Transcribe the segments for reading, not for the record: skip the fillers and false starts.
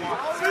Alright.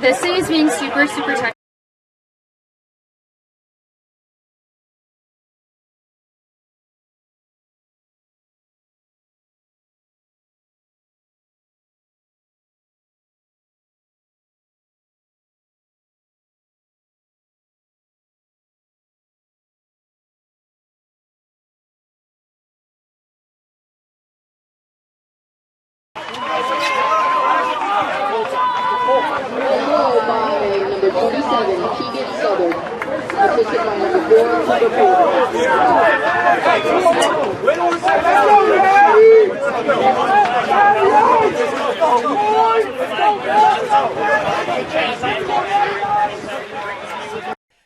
This thing is being super technical.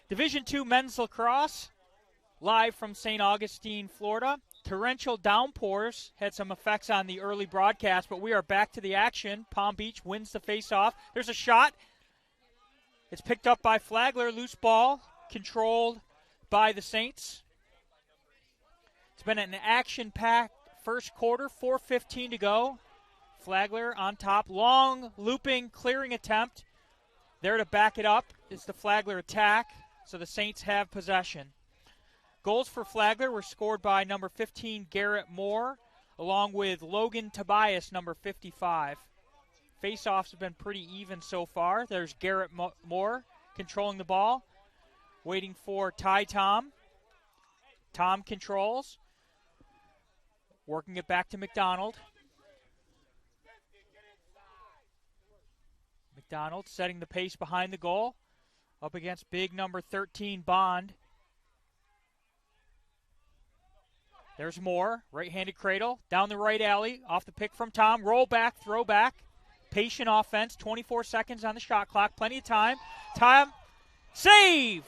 Division II men's lacrosse, live from St. Augustine, Florida. Torrential downpours had some effects on the early broadcast, but we are back to the action. Palm Beach wins the face-off. There's a shot. It's picked up by Flagler. Loose ball, controlled by the Saints. It's been an action-packed first quarter, 4:15 to go. Flagler on top. Long, looping, clearing attempt. There to back it up is the Flagler attack, so the Saints have possession. Goals for Flagler were scored by number 15, Garrett Moore, along with Logan Tobias, number 55. Face-offs have been pretty even so far. There's Garrett Moore controlling the ball, waiting for Ty Tom. Tom controls, working it back to McDonald. McDonald setting the pace behind the goal, up against big number 13, Bond. There's Moore, right-handed cradle, down the right alley, off the pick from Tom, roll back, throw back. Patient offense, 24 seconds on the shot clock, plenty of time. Tom, save!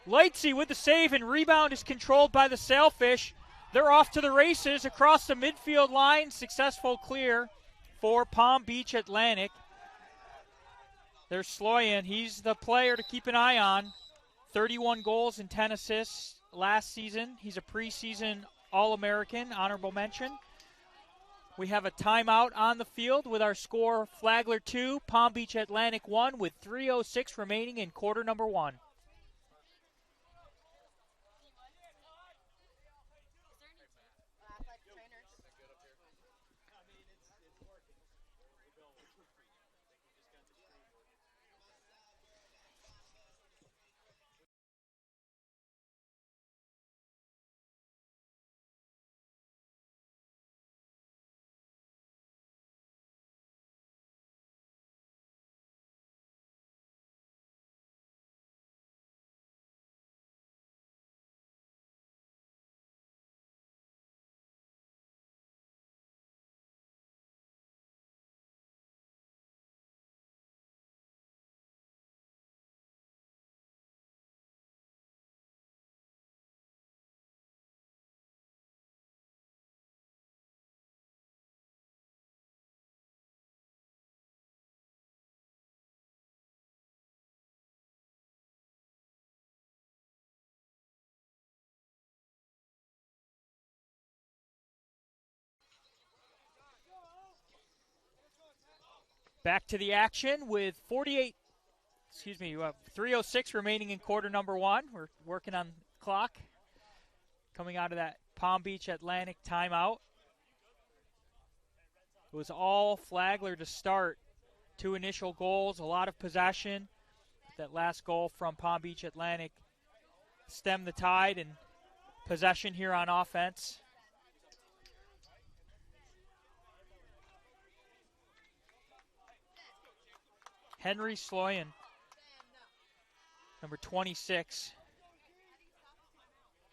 Lightsey with the save, and rebound is controlled by the Sailfish. They're off to the races across the midfield line. Successful clear for Palm Beach Atlantic. There's Sloyan. He's the player to keep an eye on. 31 goals and 10 assists last season. He's a preseason All-American, honorable mention. We have a timeout on the field with our score Flagler 2, Palm Beach Atlantic 1 with 3:06 remaining in quarter number 1. Back to the action with 3:06 remaining in quarter number one. We're working on clock. Coming out of that Palm Beach Atlantic timeout. It was all Flagler to start. 2 initial goals, a lot of possession. That last goal from Palm Beach Atlantic stemmed the tide and possession here on offense. Henry Sloyan, number 26.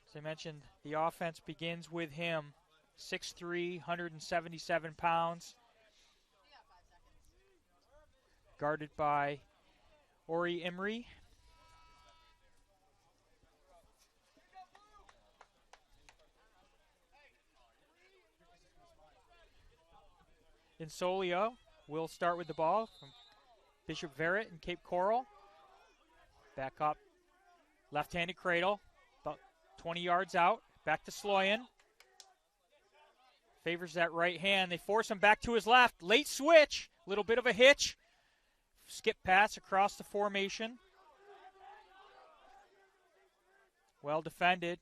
As I mentioned, the offense begins with him. 6'3", 177 pounds. Guarded by Ori Emery. Insolio will start with the ball from Bishop Verrett and Cape Coral. Back up, left-handed cradle, about 20 yards out. Back to Sloyan. Favors that right hand. They force him back to his left. Late switch, little bit of a hitch. Skip pass across the formation. Well defended.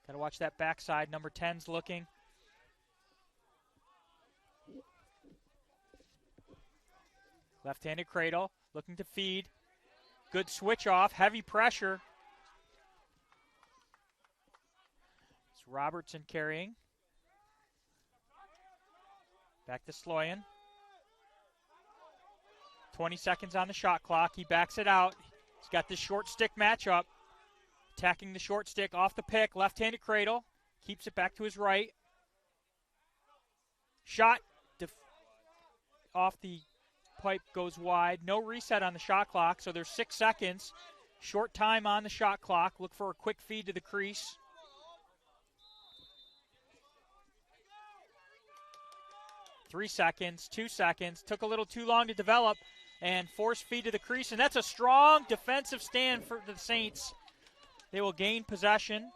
Got to watch that backside. Number 10's looking. Left-handed cradle, looking to feed. Good switch off, heavy pressure. It's Robertson carrying. Back to Sloyan. 20 seconds on the shot clock. He backs it out. He's got this short stick matchup. Attacking the short stick off the pick. Left-handed cradle. Keeps it back to his right. Shot off the pipe, goes wide. No reset on the shot clock, so there's 6 seconds. Short time on the shot clock. Look for a quick feed to the crease. Three seconds, 2 seconds. Took a little too long to develop. And force feed to the crease. And that's a strong defensive stand for the Saints. They will gain possession.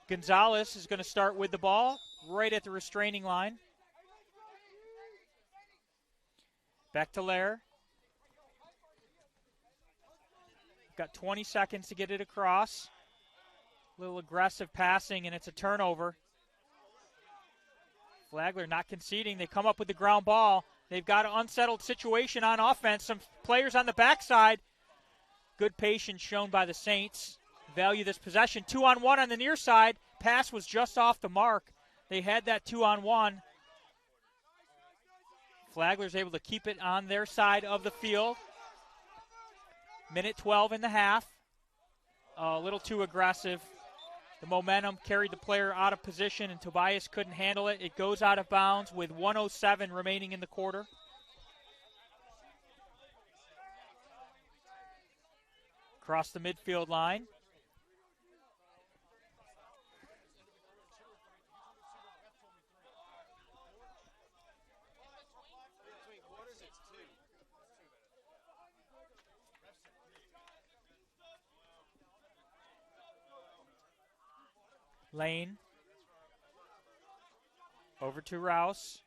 Gonzalez is going to start with the ball right at the restraining line. Back to Lair. Got 20 seconds to get it across. A little aggressive passing, and it's a turnover. Flagler not conceding. They come up with the ground ball. They've got an unsettled situation on offense. Some players on the backside. Good patience shown by the Saints. Value this possession. 2-on-1 on the near side. Pass was just off the mark. They had that 2-on-1. Flagler's able to keep it on their side of the field. Minute 12 in the half. A little too aggressive. The momentum carried the player out of position, and Tobias couldn't handle it. It goes out of bounds with 1:07 remaining in the quarter. Across the midfield line. Lane. Over to Rouse.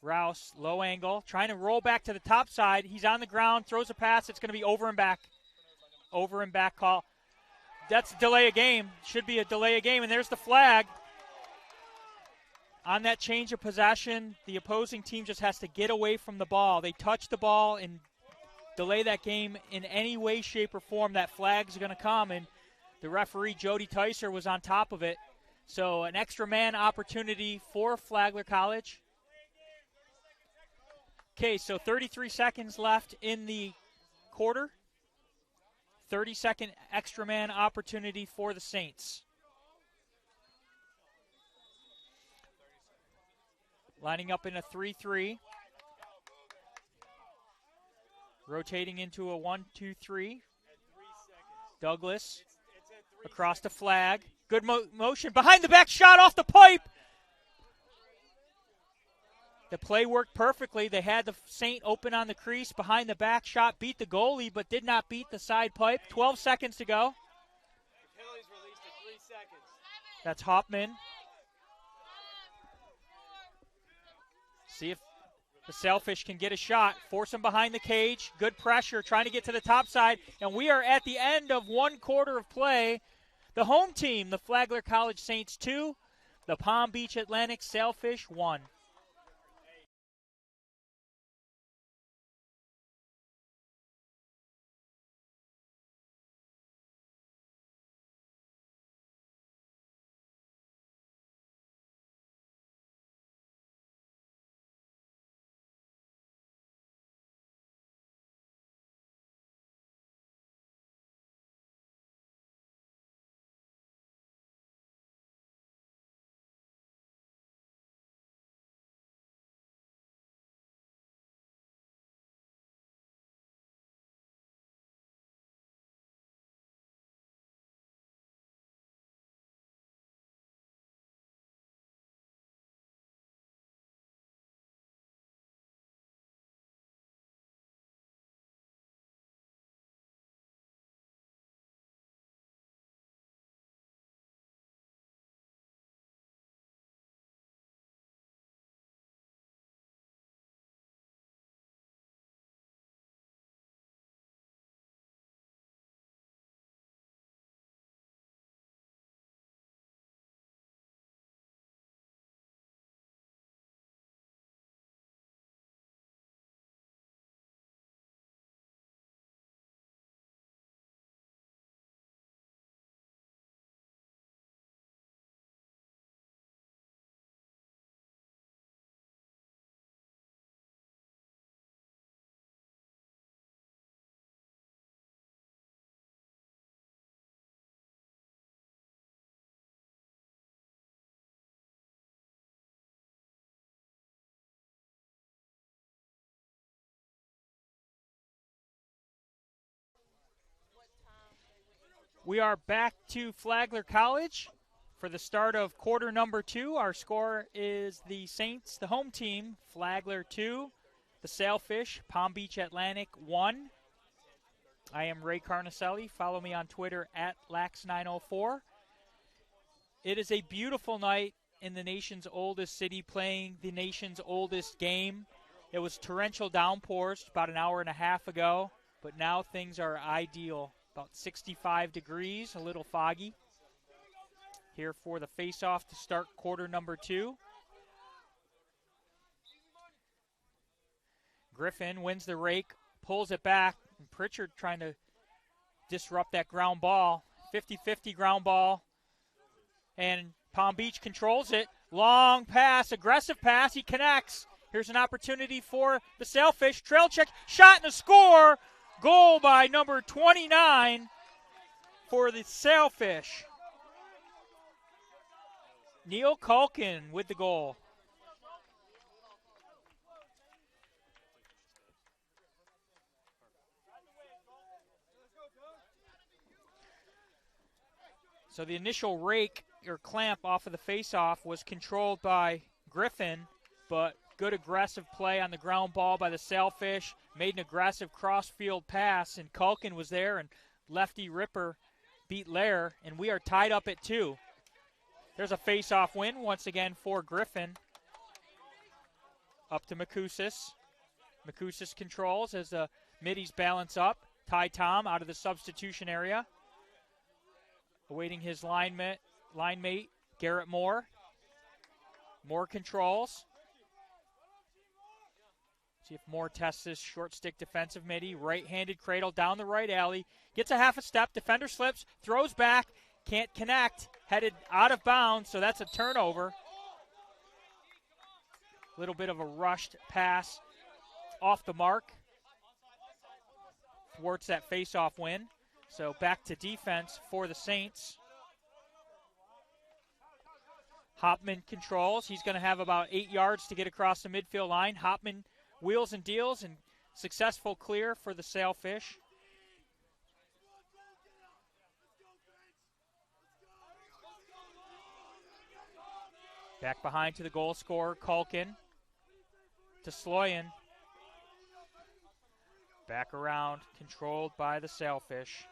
Rouse, low angle, trying to roll back to the top side. He's on the ground, throws a pass. It's going to be over and back. Over and back call. That's delay a game. Should be a delay a game, and there's the flag. On that change of possession, the opposing team just has to get away from the ball. They touch the ball and delay that game in any way, shape, or form. That flag's going to come, and the referee, Jody Tyser, was on top of it. So an extra man opportunity for Flagler College. Okay, so 33 seconds left in the quarter. 30-second extra man opportunity for the Saints. Lining up in a 3-3. Rotating into a 1-2-3. Douglas across the flag. Good motion. Behind the back shot off the pipe. The play worked perfectly. They had the Saint open on the crease. Behind the back shot beat the goalie, but did not beat the side pipe. 12 seconds to go. The penalty's released at 3 seconds. That's Hoffman. See if The Sailfish can get a shot, force them behind the cage. Good pressure, trying to get to the top side. And we are at the end of 1 quarter of play. The home team, the Flagler College Saints 2, the Palm Beach Atlantic Sailfish 1. We are back to Flagler College for the start of quarter number 2. Our score is the Saints, the home team, Flagler 2, the Sailfish, Palm Beach Atlantic 1. I am Ray Carnicelli. Follow me on Twitter at Lax904. It is a beautiful night in the nation's oldest city, playing the nation's oldest game. It was torrential downpours about an hour and a half ago, but now things are ideal. About 65 degrees, a little foggy. Here for the face-off to start quarter number 2. Griffin wins the rake, pulls it back, and Pritchard trying to disrupt that ground ball. 50-50 ground ball, and Palm Beach controls it. Long pass, aggressive pass, he connects. Here's an opportunity for the Sailfish. Trail check, shot and a score. Goal by number 29 for the Sailfish. Neil Culkin with the goal. So the initial rake or clamp off of the faceoff was controlled by Griffin, but good aggressive play on the ground ball by the Sailfish. Made an aggressive cross-field pass, and Culkin was there, and lefty Ripper beat Lair, and we are tied up at 2. There's a face-off win once again for Griffin. Up to Makusis. Makusis controls as the middies balance up. Ty Tom out of the substitution area. Awaiting his line mate, Garrett Moore. Moore controls. See if Moore tests this short stick defensive midi. Right-handed cradle down the right alley. Gets a half a step. Defender slips. Throws back. Can't connect. Headed out of bounds, so that's a turnover. A little bit of a rushed pass off the mark. Thwarts that face-off win. So back to defense for the Saints. Hopman controls. He's going to have about 8 yards to get across the midfield line. Hopman wheels and deals, and successful clear for the Sailfish. Back behind to the goal scorer, Culkin. To Sloyan. Back around, controlled by the Sailfish.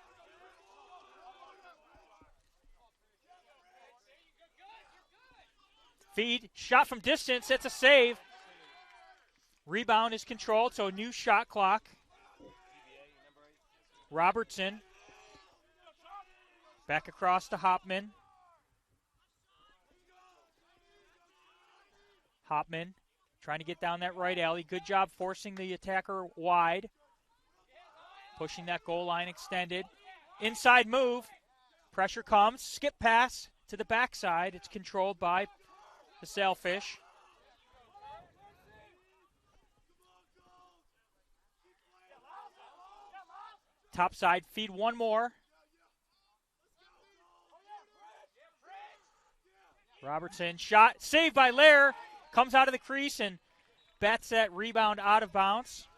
Feed, shot from distance, it's a save. Rebound is controlled, so a new shot clock. Robertson. Back across to Hopman. Hopman trying to get down that right alley. Good job forcing the attacker wide. Pushing that goal line extended. Inside move. Pressure comes. Skip pass to the backside. It's controlled by the Sailfish. Top side feed one more. Robertson shot. Saved by Lair. Comes out of the crease and bats that rebound out of bounds.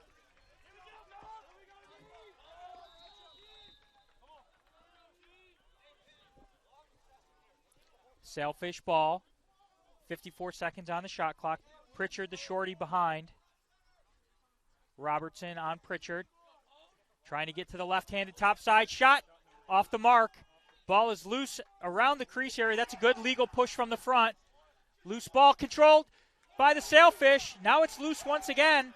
Sailfish ball. 54 seconds on the shot clock. Pritchard, the shorty, behind. Robertson on Pritchard. Trying to get to the left-handed top side. Shot off the mark. Ball is loose around the crease area. That's a good legal push from the front. Loose ball controlled by the Sailfish. Now it's loose once again.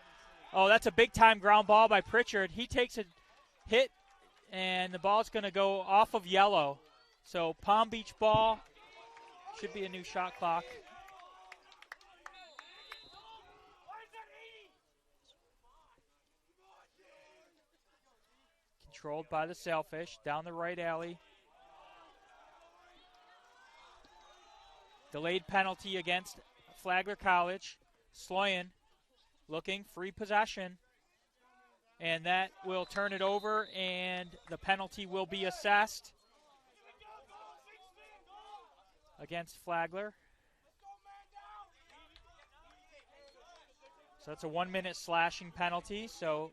Oh, that's a big-time ground ball by Pritchard. He takes a hit, and the ball's going to go off of yellow. So Palm Beach ball. Should be a new shot clock. Controlled by the Sailfish. Down the right alley. Delayed penalty against Flagler College. Sloyan looking, free possession. And that will turn it over, and the penalty will be assessed against Flagler. So that's a 1-minute slashing penalty. So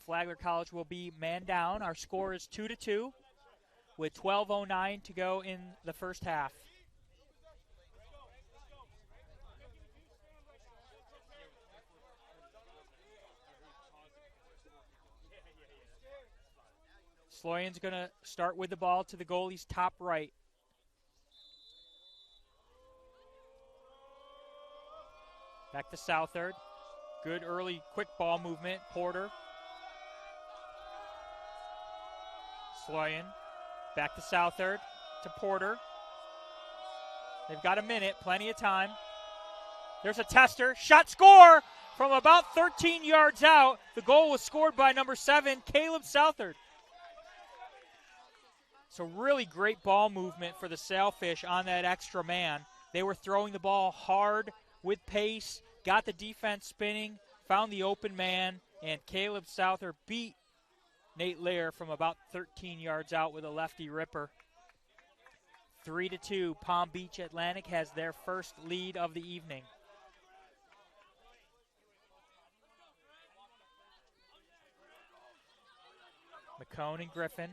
Flagler College will be man down. Our score is 2-2 with 12:09 to go in the first half. Sloyan's going to start with the ball to the goalie's top right. Back to Southard. Good early quick ball movement. Porter. Sloyan. Back to Southard. To Porter. They've got a minute. Plenty of time. There's a tester. Shot, score from about 13 yards out. The goal was scored by number 7, Caleb Southard. So really great ball movement for the Sailfish on that extra man. They were throwing the ball hard with pace, got the defense spinning, found the open man, and Caleb Souther beat Nate Lair from about 13 yards out with a lefty ripper. 3-2, Palm Beach Atlantic has their first lead of the evening. McCone and Griffin.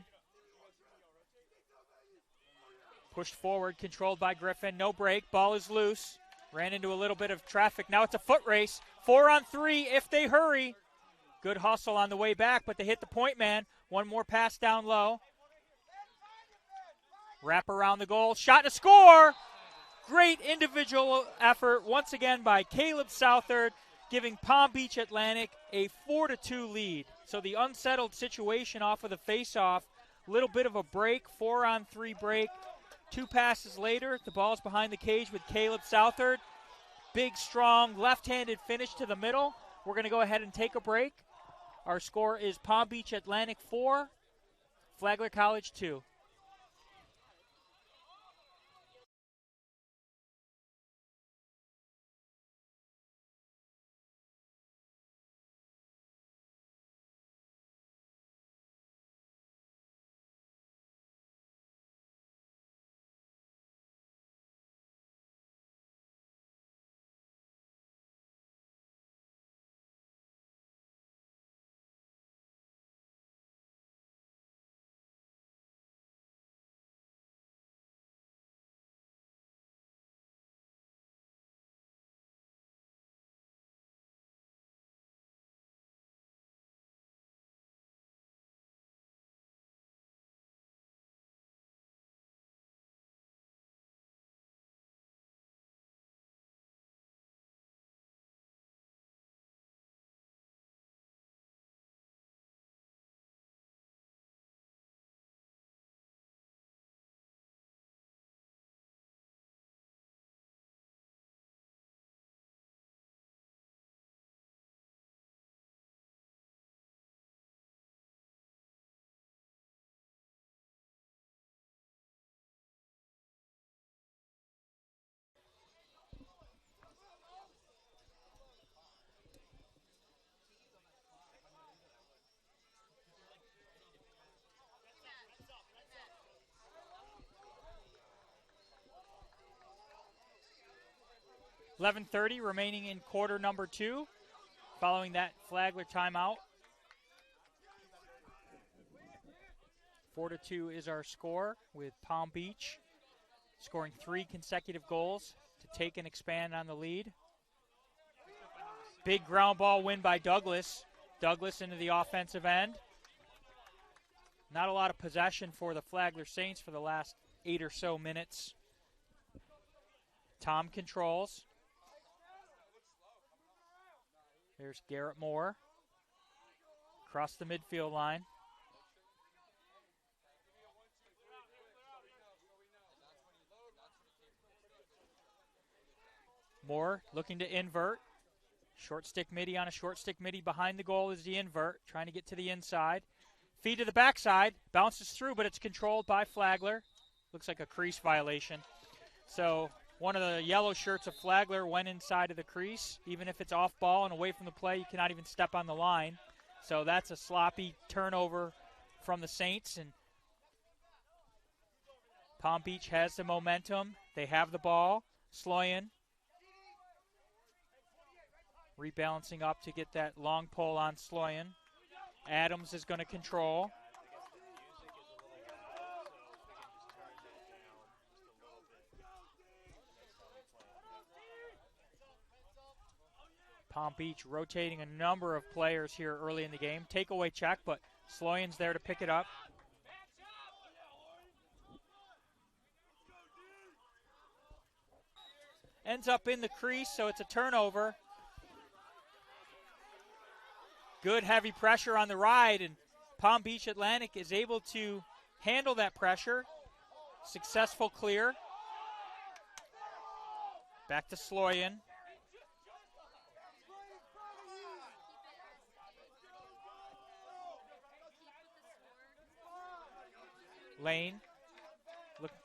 Pushed forward, controlled by Griffin. No break, ball is loose. Ran into a little bit of traffic. Now it's a foot race. 4-on-3 if they hurry. Good hustle on the way back, but they hit the point man. One more pass down low. Wrap around the goal. Shot to score. Great individual effort once again by Caleb Southard, giving Palm Beach Atlantic a 4-2 lead. So the unsettled situation off of the face-off. Little bit of a break, 4-on-3 break. 2 passes later, the ball's behind the cage with Caleb Southard. Big, strong, left-handed finish to the middle. We're going to go ahead and take a break. Our score is Palm Beach Atlantic 4, Flagler College 2. 11:30 remaining in quarter number 2 following that Flagler timeout. 4-2 is our score, with Palm Beach scoring 3 consecutive goals to take and expand on the lead. Big ground ball win by Douglas. Douglas into the offensive end. Not a lot of possession for the Flagler Saints for the last 8 or so minutes. Tom controls. There's Garrett Moore across the midfield line. Moore looking to invert. Short stick midi on a short stick midi. Behind the goal is the invert, trying to get to the inside. Feed to the backside, bounces through, but it's controlled by Flagler. Looks like a crease violation. So one of the yellow shirts of Flagler went inside of the crease. Even if it's off ball and away from the play, you cannot even step on the line. So that's a sloppy turnover from the Saints. And Palm Beach has the momentum. They have the ball. Sloyan rebalancing up to get that long pull on Sloyan. Adams is going to control. Palm Beach rotating a number of players here early in the game. Takeaway check, but Sloyan's there to pick it up. Ends up in the crease, so it's a turnover. Good heavy pressure on the ride, and Palm Beach Atlantic is able to handle that pressure. Successful clear. Back to Sloyan. Lane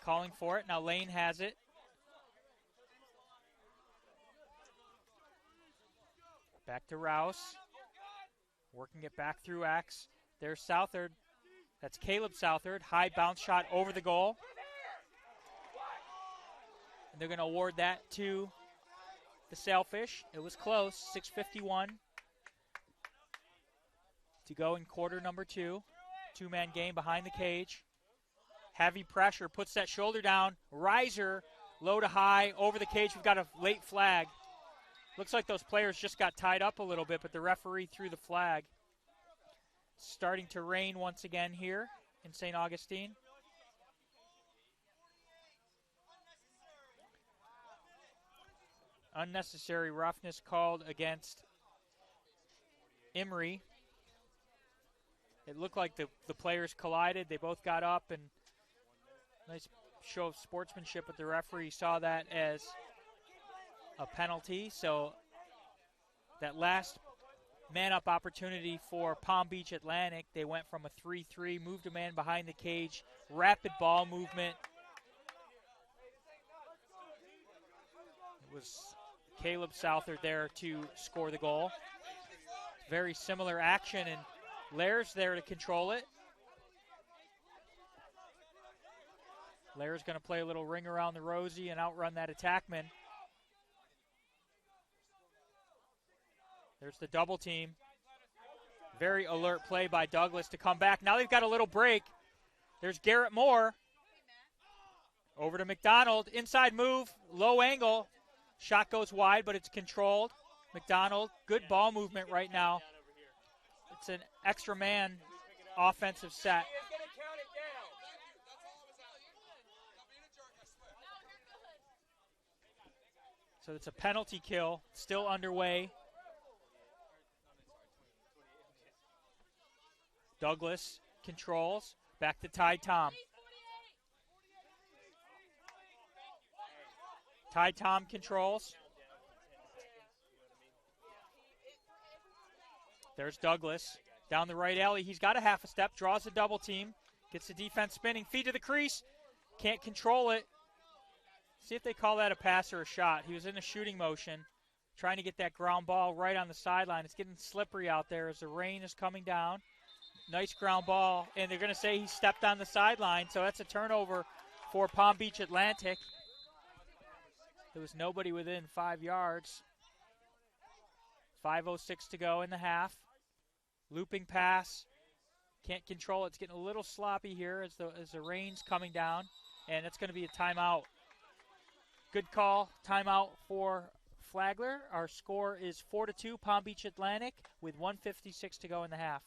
calling for it. Now Lane has it. Back to Rouse. Working it back through Axe. There's Southard. That's Caleb Southard. High bounce shot over the goal. And they're going to award that to the Sailfish. It was close. 6:51 to go in quarter number 2. Two-man game behind the cage. Heavy pressure. Puts that shoulder down. Riser, low to high, over the cage. We've got a late flag. Looks like those players just got tied up a little bit, but the referee threw the flag. Starting to rain once again here in St. Augustine. Unnecessary roughness called against Emery. It looked like the players collided. They both got up, and nice show of sportsmanship, but the referee saw that as a penalty. So that last man-up opportunity for Palm Beach Atlantic, they went from a 3-3, moved a man behind the cage, rapid ball movement. It was Caleb Southard there to score the goal. Very similar action, and Lair's there to control it. Lair's going to play a little ring around the rosy and outrun that attackman. There's the double team. Very alert play by Douglas to come back. Now they've got a little break. There's Garrett Moore. Over to McDonald. Inside move, low angle. Shot goes wide, but it's controlled. McDonald, good ball movement right now. It's an extra man offensive set. So it's a penalty kill, still underway. Douglas controls, back to Ty Tom. Ty Tom controls. There's Douglas down the right alley. He's got a half a step, draws a double team, gets the defense spinning, feed to the crease, can't control it. See if they call that a pass or a shot. He was in a shooting motion, trying to get that ground ball right on the sideline. It's getting slippery out there as the rain is coming down. Nice ground ball, and they're going to say he stepped on the sideline, so that's a turnover for Palm Beach Atlantic. There was nobody within 5 yards. 5:06 to go in the half. Looping pass. Can't control it. It's getting a little sloppy here as the rain's coming down. And it's going to be a timeout. Good call. Timeout for Flagler. Our score is 4-2 Palm Beach Atlantic with 1:56 to go in the half.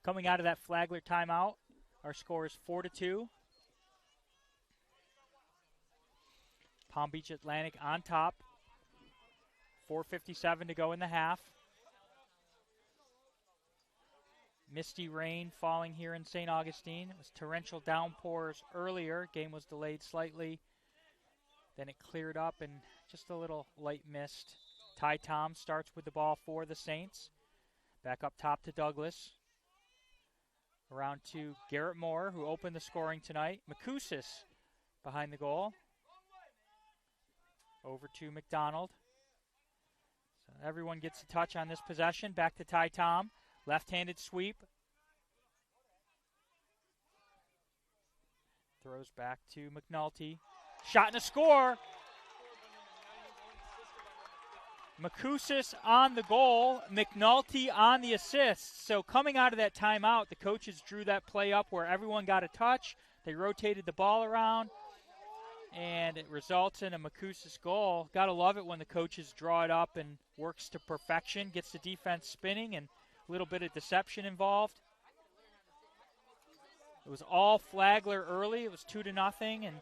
Coming out of that Flagler timeout, our score is 4-2. Palm Beach Atlantic on top. 4:57 to go in the half. Misty rain falling here in St. Augustine. It was torrential downpours earlier. Game was delayed slightly. Then it cleared up and just a little light mist. Ty Tom starts with the ball for the Saints. Back up top to Douglas. Around to Garrett Moore, who opened the scoring tonight. Makusis behind the goal. Over to McDonald. So everyone gets a touch on this possession. Back to Ty Tom. Left-handed sweep. Throws back to McNulty. Shot and a score. Makusis on the goal, McNulty on the assist. So coming out of that timeout, the coaches drew that play up where everyone got a touch. They rotated the ball around, and it results in a Makusis goal. Got to love it when the coaches draw it up and works to perfection, gets the defense spinning, and a little bit of deception involved. It was all Flagler early. It was 2-0, and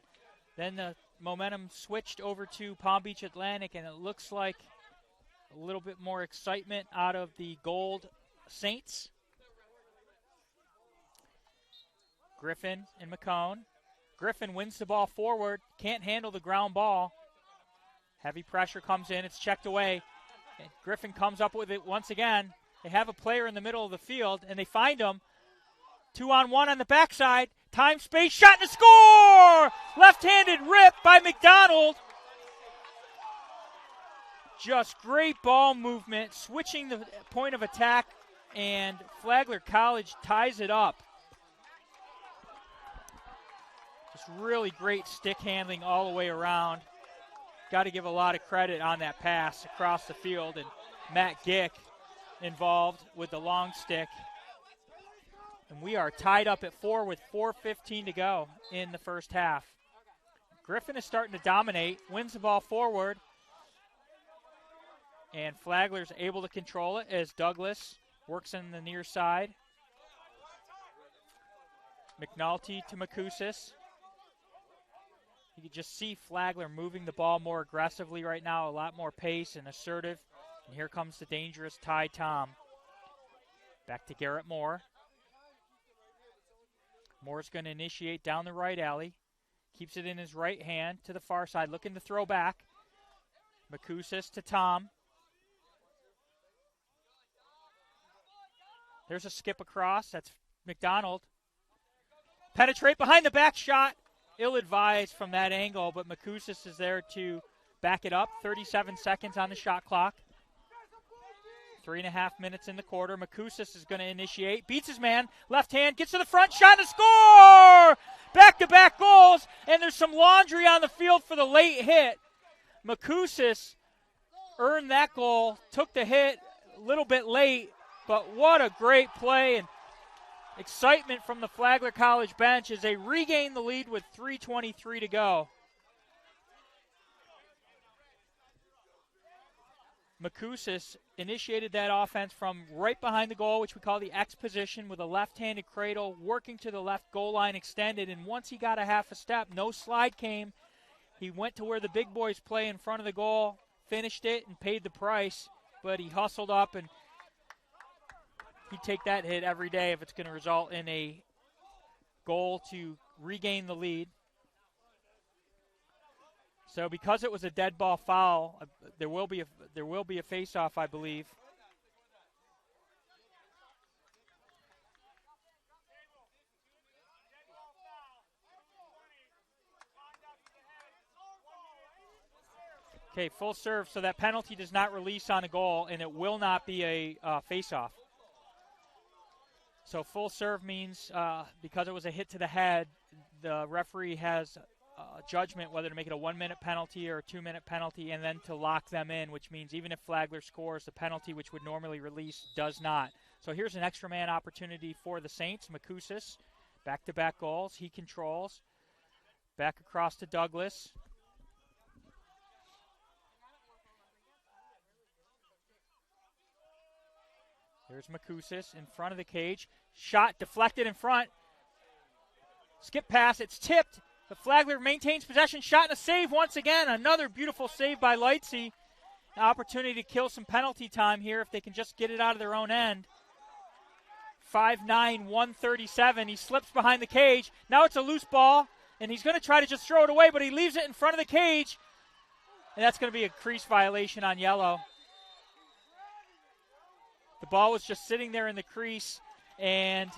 then the momentum switched over to Palm Beach Atlantic, and it looks like a little bit more excitement out of the Gold Saints. Griffin and McCone. Griffin wins the ball forward, can't handle the ground ball. Heavy pressure comes in, it's checked away. And Griffin comes up with it once again. They have a player in the middle of the field, and they find him. 2-on-1 on the backside. Time, space, shot, and a score! Left-handed rip by McDonald. Just great ball movement, switching the point of attack, and Flagler College ties it up. Just really great stick handling all the way around. Got to give a lot of credit on that pass across the field, and Matt Gick involved with the long stick. And we are tied up at 4 with 4:15 to go in the first half. Griffin is starting to dominate, wins the ball forward, and Flagler's able to control it as Douglas works in the near side. McNulty to Makusis. You can just see Flagler moving the ball more aggressively right now, a lot more pace and assertive. And here comes the dangerous Ty Tom. Back to Garrett Moore. Moore's going to initiate down the right alley. Keeps it in his right hand to the far side, looking to throw back. Makusis to Tom. There's a skip across. That's McDonald. Penetrate behind the back shot ill-advised from that angle, but Makusis is there to back it up. 37 seconds on the shot clock. 3.5 minutes in the quarter. Makusis is going to initiate. Beats his man. Left hand. Gets to the front. Shot and a score! Back-to-back goals. And there's some laundry on the field for the late hit. Makusis earned that goal. Took the hit a little bit late. But what a great play. And excitement from the Flagler College bench as they regain the lead with 3:23 to go. Makusis initiated that offense from right behind the goal, which we call the X position, with a left-handed cradle, working to the left goal line extended. And once he got a half a step, no slide came. He went to where the big boys play in front of the goal, finished it, and paid the price. But he hustled up, and he'd take that hit every day if it's going to result in a goal to regain the lead. So because it was a dead ball foul, there will be a face-off, I believe. Okay, full serve. So that penalty does not release on a goal, and it will not be a face-off. So full serve means because it was a hit to the head, the referee has judgment whether to make it a 1-minute penalty or a 2-minute penalty, and then to lock them in, which means even if Flagler scores, the penalty, which would normally release, does not. So here's an extra man opportunity for the Saints. Makusis, back-to-back goals. He controls. Back across to Douglas. There's Makusis in front of the cage. Shot deflected in front. Skip pass. It's tipped. The Flagler maintains possession. Shot and a save once again. Another beautiful save by Lightsey. An opportunity to kill some penalty time here if they can just get it out of their own end. 5'9", 137. He slips behind the cage. Now it's a loose ball, and he's going to try to just throw it away, but he leaves it in front of the cage. And that's going to be a crease violation on yellow. The ball was just sitting there in the crease, and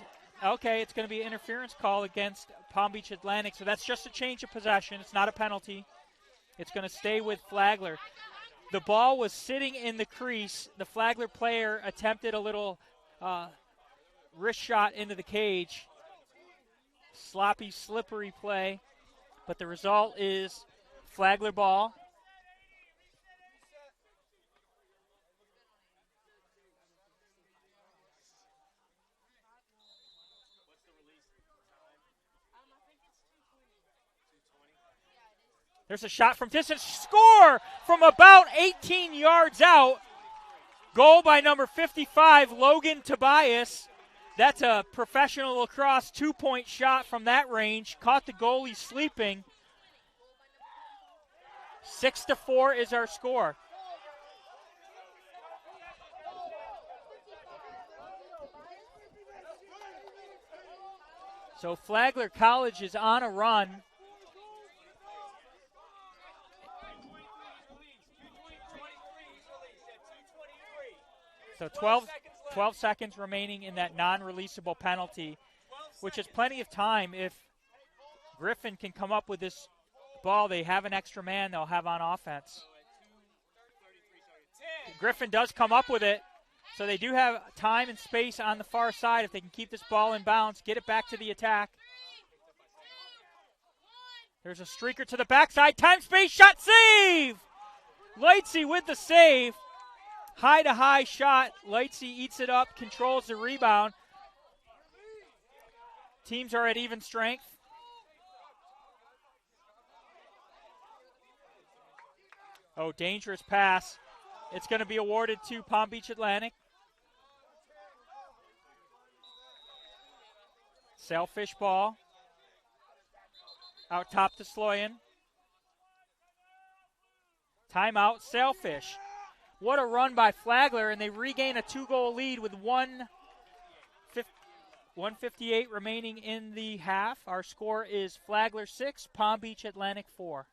okay, it's going to be an interference call against Palm Beach Atlantic. So that's just a change of possession. It's not a penalty. It's going to stay with Flagler. The ball was sitting in the crease. The Flagler player attempted a little wrist shot into the cage. Sloppy, slippery play. But the result is Flagler ball. There's a shot from distance. Score from about 18 yards out. Goal by number 55, Logan Tobias. That's a professional lacrosse two-point shot from that range. Caught the goalie sleeping. 6-4 is our score. So Flagler College is on a run. So 12 seconds remaining in that non-releasable penalty, which is plenty of time. If Griffin can come up with this ball, they have an extra man they'll have on offense. Griffin does come up with it, so they do have time and space on the far side if they can keep this ball in bounds, get it back to the attack. There's a streaker to the backside. Time, space, shot, save! Lightsey with the save. High-to-high shot. Lightsey eats it up, controls the rebound. Teams are at even strength. Oh, dangerous pass. It's going to be awarded to Palm Beach Atlantic. Sailfish ball. Out top to Sloyan. Timeout, Sailfish. What a run by Flagler, and they regain a 2-goal lead with 1:58 remaining in the half. Our score is Flagler 6, Palm Beach Atlantic 4.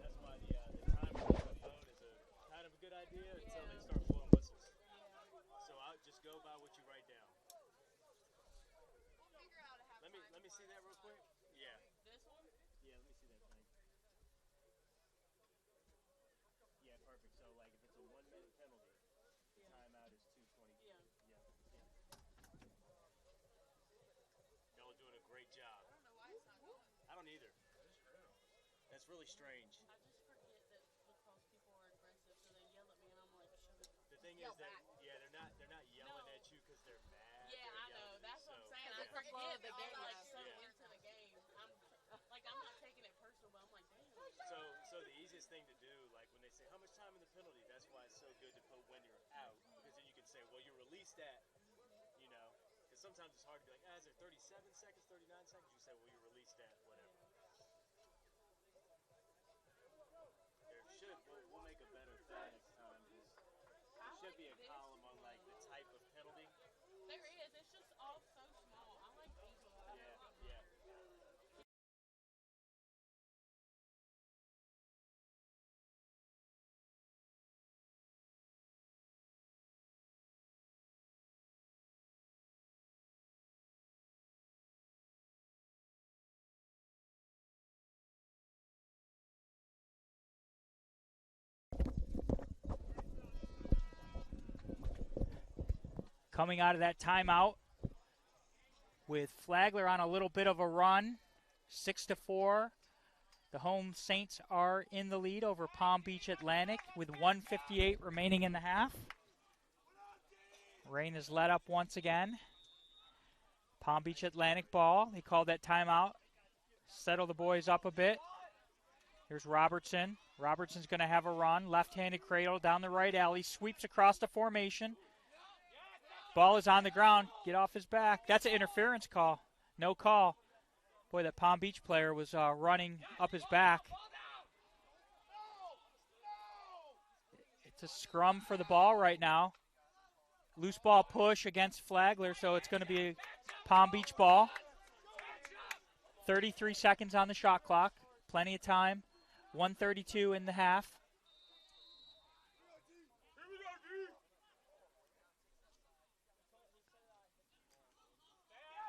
That's why the time vote is kind of a good idea until they start blowing whistles. So I'll just go by what you write down. Let me see that real quick. Yeah. great job. I don't either. That's really strange. I just forget that lacrosse people are aggressive, so they yell at me, and I'm like, shut up. The thing is that they're not yelling at you because they're mad. Yeah, they're I know. yelling That's at what you, I'm saying. I forget that they're like so into the game. I'm not taking it personal, but I'm like, damn. So the easiest thing to do, like when they say how much time in the penalty, that's why it's so good to put when you're out, because then you can say, well, you released at, you know, because sometimes it's hard to be like, is there 37 seconds, 39 seconds? You say, well, you released at whatever. We'll make a better thing next time. There should be a column on like the type of penalty. There is. It's just all so small. I like these ones. Yeah. Coming out of that timeout with Flagler on a little bit of a run, 6-4. The home Saints are in the lead over Palm Beach Atlantic with 1:58 remaining in the half. Rain is let up once again. Palm Beach Atlantic ball. They called that timeout. Settle the boys up a bit. Here's Robertson. Robertson's going to have a run. Left-handed cradle down the right alley. Sweeps across the formation. Ball is on the ground. Get off his back. That's an interference call. No call. Boy, that Palm Beach player was running up his back. It's a scrum for the ball right now. Loose ball push against Flagler, so it's going to be a Palm Beach ball. 33 seconds on the shot clock. Plenty of time. 1:32 in the half.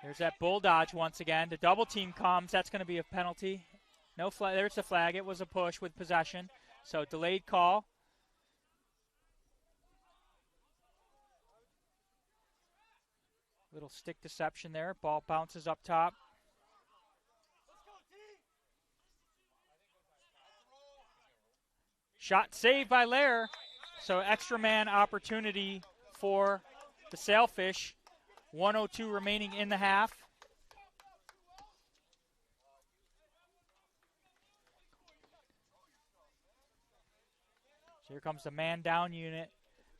There's that bull dodge once again. The double team comes. That's going to be a penalty. No flag. There's the flag. It was a push with possession. So delayed call. Little stick deception there. Ball bounces up top. Shot saved by Lair. So extra man opportunity for the Sailfish. 1:02 remaining in the half. So here comes the man down unit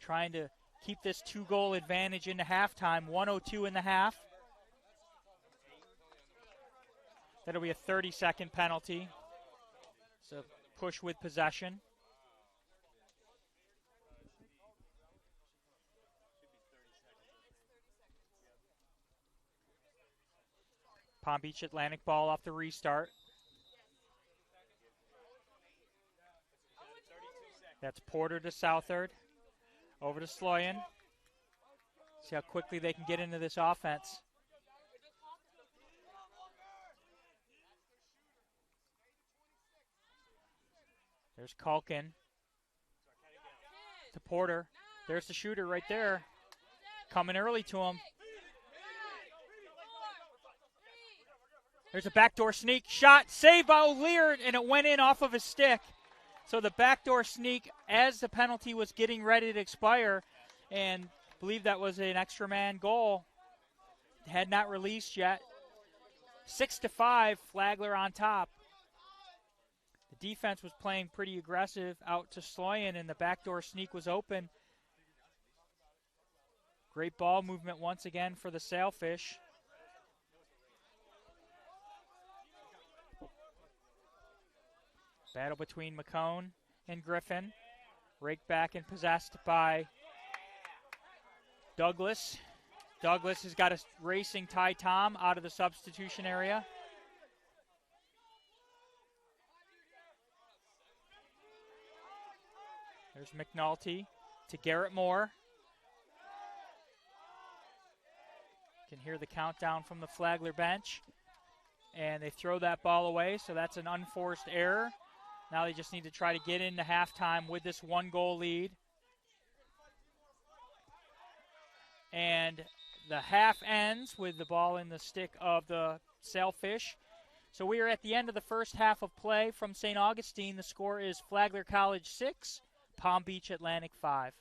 trying to keep this 2-goal advantage into halftime. 1:02 in the half. That'll be a 30-second penalty. So push with possession. Palm Beach Atlantic ball off the restart. That's Porter to Southard. Over to Sloyan. See how quickly they can get into this offense. There's Culkin. To Porter. There's the shooter right there. Coming early to him. There's a backdoor sneak shot, saved by O'Lear, and it went in off of his stick. So the backdoor sneak as the penalty was getting ready to expire, and I believe that was an extra man goal. Had not released yet. 6-5, Flagler on top. The defense was playing pretty aggressive out to Sloyan, and the backdoor sneak was open. Great ball movement once again for the Sailfish. Battle between McCone and Griffin. Raked back and possessed by Douglas. Douglas has got a racing Ty Tom out of the substitution area. There's McNulty to Garrett Moore. Can hear the countdown from the Flagler bench. And they throw that ball away, so that's an unforced error. Now they just need to try to get into halftime with this 1-goal lead. And the half ends with the ball in the stick of the Sailfish. So we are at the end of the first half of play from St. Augustine. The score is Flagler College 6, Palm Beach Atlantic 5.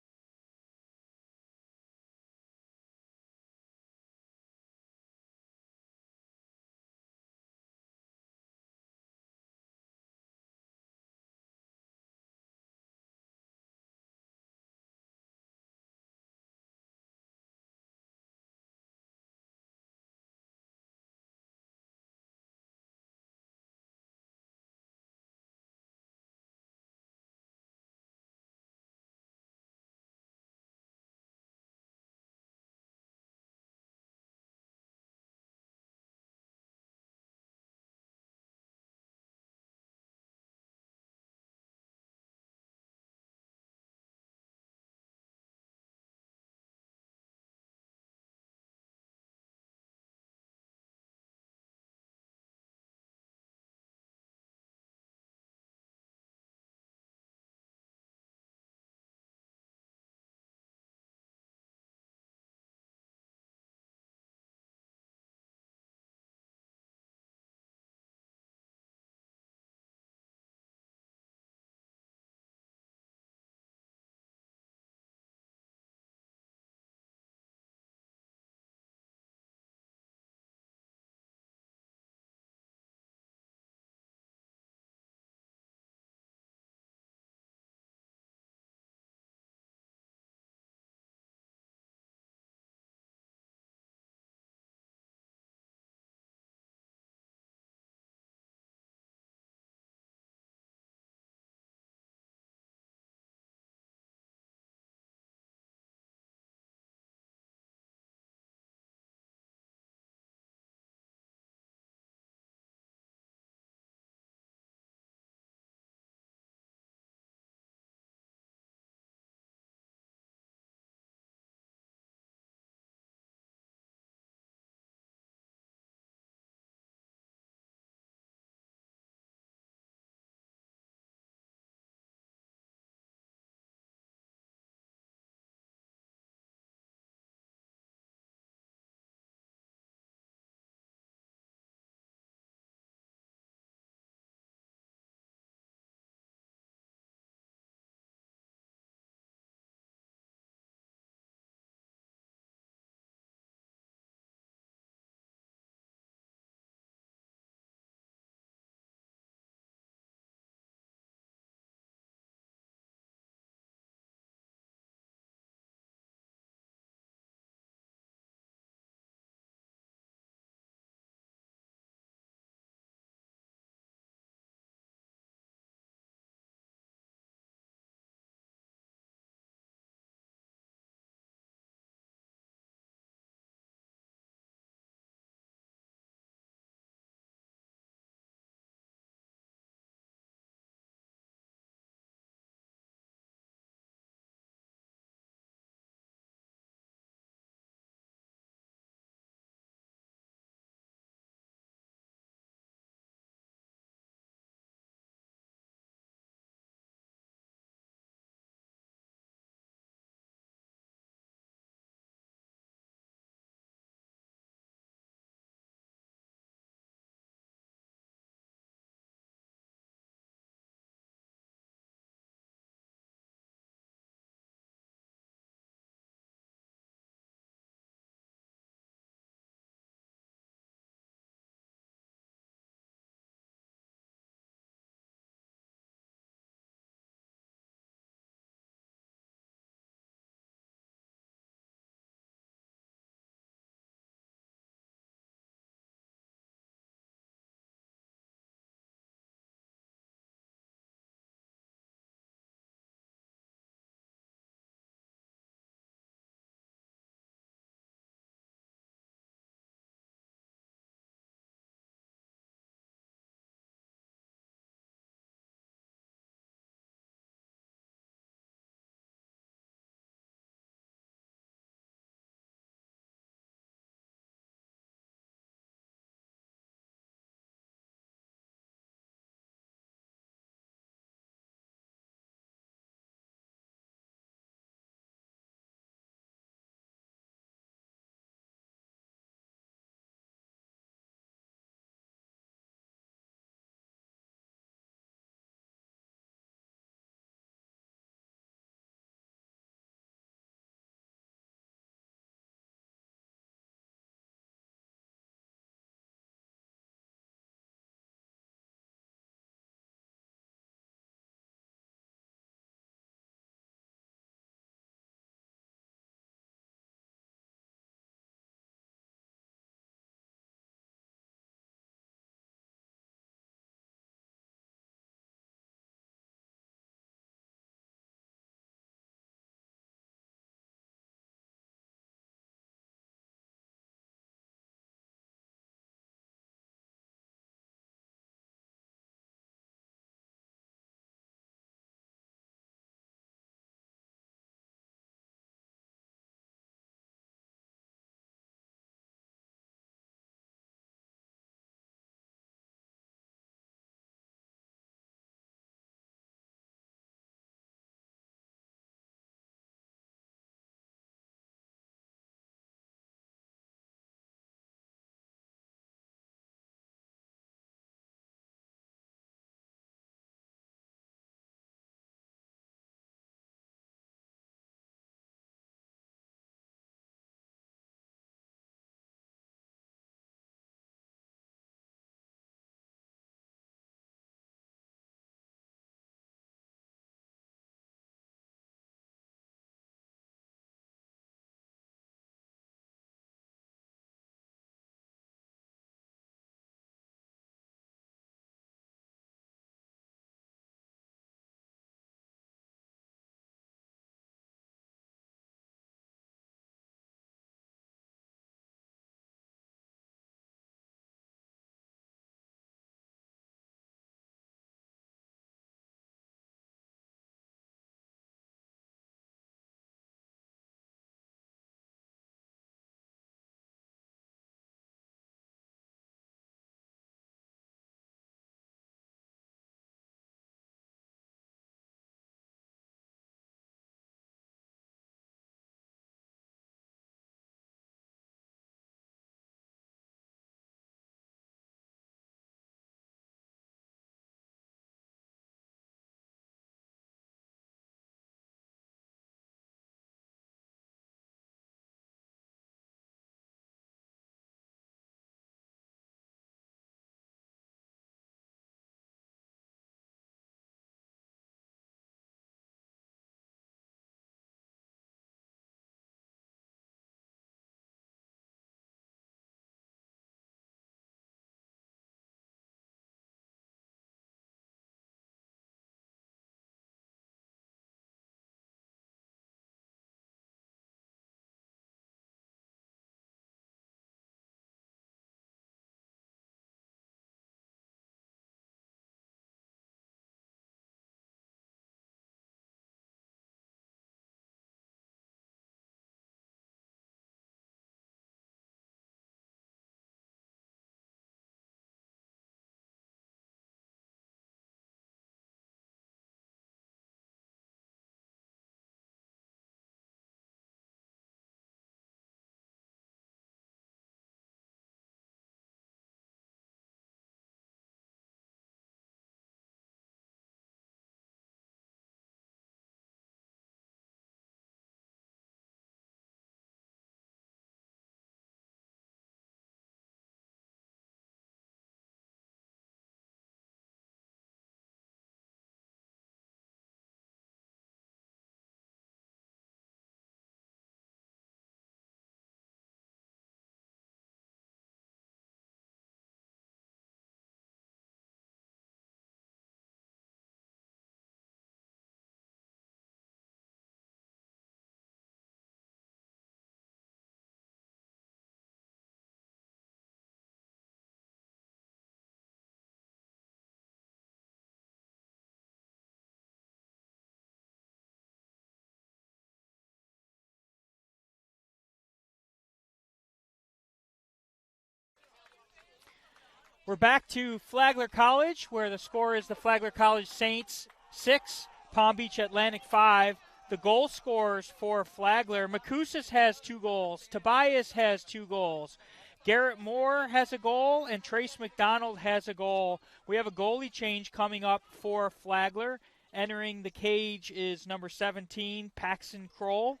We're back to Flagler College, where the score is the Flagler College Saints 6, Palm Beach Atlantic 5. The goal scorers for Flagler: Makusis has 2 goals, Tobias has 2 goals, Garrett Moore has a goal, and Trace McDonald has a goal. We have a goalie change coming up for Flagler. Entering the cage is number 17, Paxton Kroll.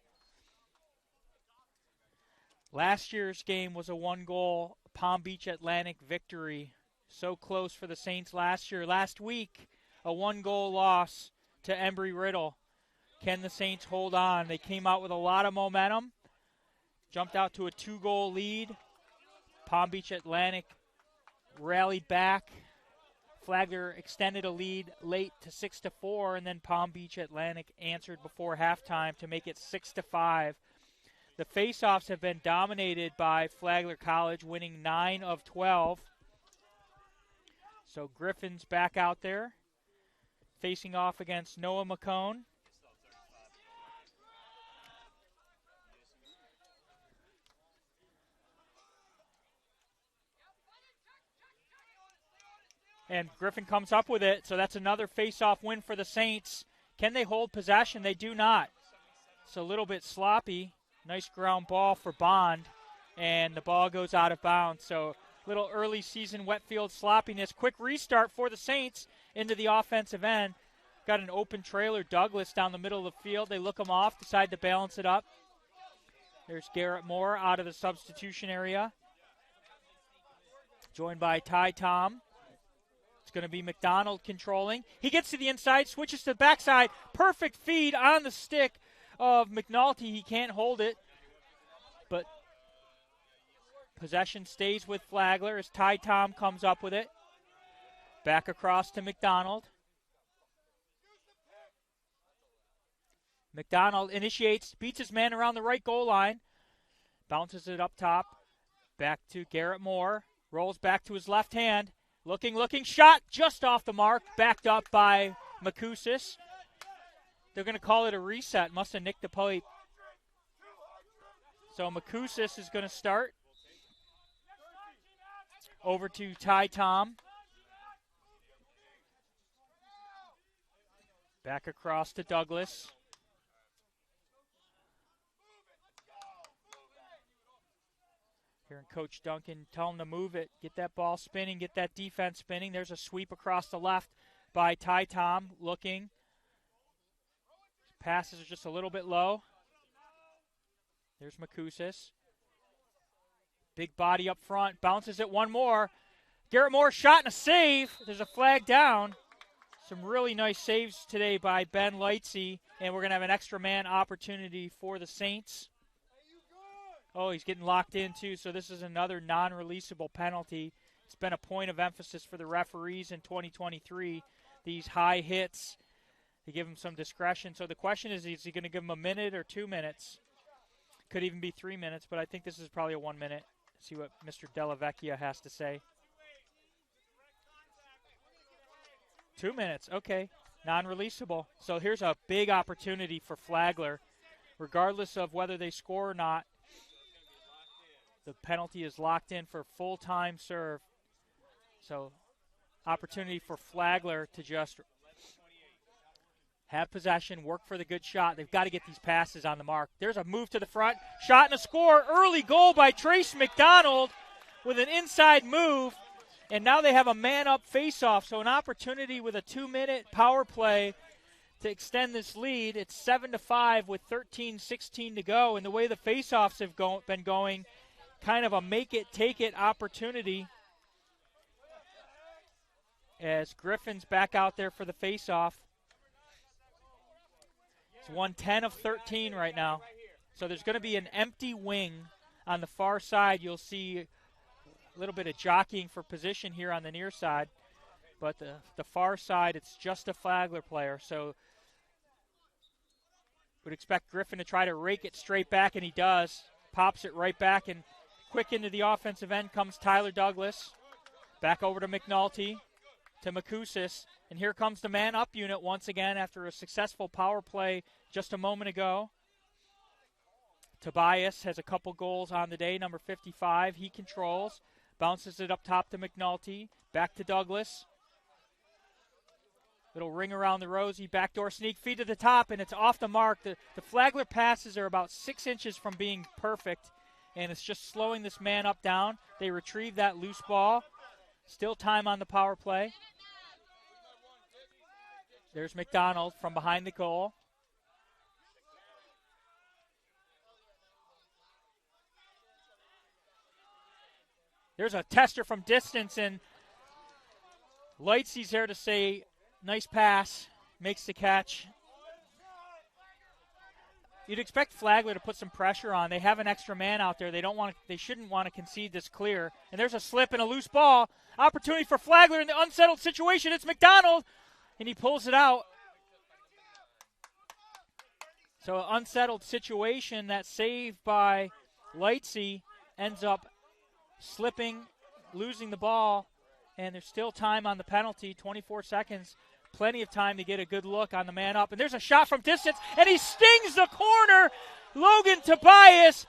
Last year's game was a 1-goal Palm Beach Atlantic victory. So close for the Saints last year. Last week, a 1-goal loss to Embry-Riddle. Can the Saints hold on? They came out with a lot of momentum, jumped out to a 2-goal lead. Palm Beach Atlantic rallied back. Flagler extended a lead late to 6-4, and then Palm Beach Atlantic answered before halftime to make it 6-5. The faceoffs have been dominated by Flagler College, winning 9 of 12. So Griffin's back out there, facing off against Noah McCone. And Griffin comes up with it, so that's another face-off win for the Saints. Can they hold possession? They do not. It's a little bit sloppy. Nice ground ball for Bond, and the ball goes out of bounds. So little early season wet field sloppiness. Quick restart for the Saints into the offensive end. Got an open trailer, Douglas, down the middle of the field. They look him off, decide to balance it up. There's Garrett Moore out of the substitution area, joined by Ty Tom. It's going to be McDonald controlling. He gets to the inside, switches to the backside. Perfect feed on the stick of McNulty. He can't hold it, but possession stays with Flagler as Ty Tom comes up with it. Back across to McDonald. McDonald initiates, beats his man around the right goal line. Bounces it up top. Back to Garrett Moore. Rolls back to his left hand. Looking, shot just off the mark, backed up by Makusis. They're going to call it a reset. Must have nicked the pipe. So Makusis is going to start. Over to Ty Tom. Back across to Douglas. Hearing Coach Duncan tell him to move it, get that ball spinning, get that defense spinning. There's a sweep across the left by Ty Tom, looking. Passes are just a little bit low. There's Makusis. Big body up front, bounces it one more. Garrett Moore shot and a save. There's a flag down. Some really nice saves today by Ben Lightsey, and we're going to have an extra man opportunity for the Saints. Oh, he's getting locked in too, so this is another non-releasable penalty. It's been a point of emphasis for the referees in 2023. These high hits, they give him some discretion. So the question is he going to give him a minute or 2 minutes? Could even be 3 minutes, but I think this is probably a 1 minute. See what Mr. Della Vecchia has to say. 2 minutes, okay. Non-releasable. So here's a big opportunity for Flagler. Regardless of whether they score or not, the penalty is locked in for full-time serve. So opportunity for Flagler to just have possession, work for the good shot. They've got to get these passes on the mark. There's a move to the front. Shot and a score. Early goal by Trace McDonald with an inside move. And now they have a man-up face-off. So an opportunity with a 2-minute power play to extend this lead. It's 7-5 with 13:16 to go. And the way the face-offs have been going, kind of a make-it-take-it opportunity as Griffin's back out there for the face-off. It's 1-10 of 13 right now. So there's going to be an empty wing on the far side. You'll see a little bit of jockeying for position here on the near side. But the far side, it's just a Flagler player. So would expect Griffin to try to rake it straight back, and he does. Pops it right back, and quick into the offensive end comes Tyler Douglas. Back over to McNulty, to Makusis. And here comes the man-up unit once again after a successful power play just a moment ago. Tobias has a couple goals on the day, number 55. He controls. Bounces it up top to McNulty. Back to Douglas. Little ring around the rosy. Backdoor sneak. Feed to the top, and it's off the mark. The Flagler passes are about 6 inches from being perfect, and it's just slowing this man up down. They retrieve that loose ball. Still time on the power play. There's McDonald from behind the goal. There's a tester from distance, and Lightsey's there to say, nice pass, makes the catch. You'd expect Flagler to put some pressure on. They have an extra man out there. They shouldn't want to concede this clear. And there's a slip and a loose ball. Opportunity for Flagler in the unsettled situation. It's McDonald, and he pulls it out. So an unsettled situation. That save by Lightsey ends up slipping, losing the ball, and there's still time on the penalty, 24 seconds. Plenty of time to get a good look on the man up. And there's a shot from distance, and he stings the corner. Logan Tobias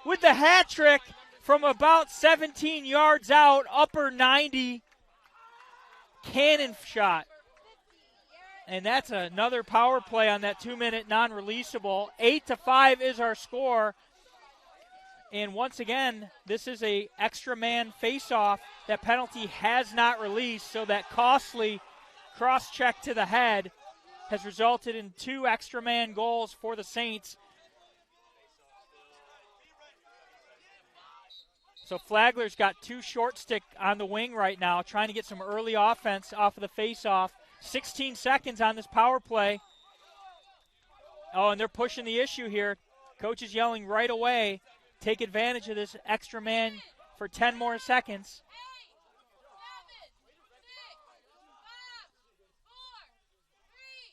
with the hat trick from about 17 yards out, upper 90. Cannon shot. And that's another power play on that 2-minute non-releasable. 8-5 is our score. And once again, this is a extra man face-off. That penalty has not released, so that costly cross-check to the head has resulted in 2 extra man goals for the Saints. So Flagler's got 2 short stick on the wing right now, trying to get some early offense off of the face-off. 16 seconds on this power play. Oh, and they're pushing the issue here. Coach is yelling right away, take advantage of this extra man for 10 more seconds.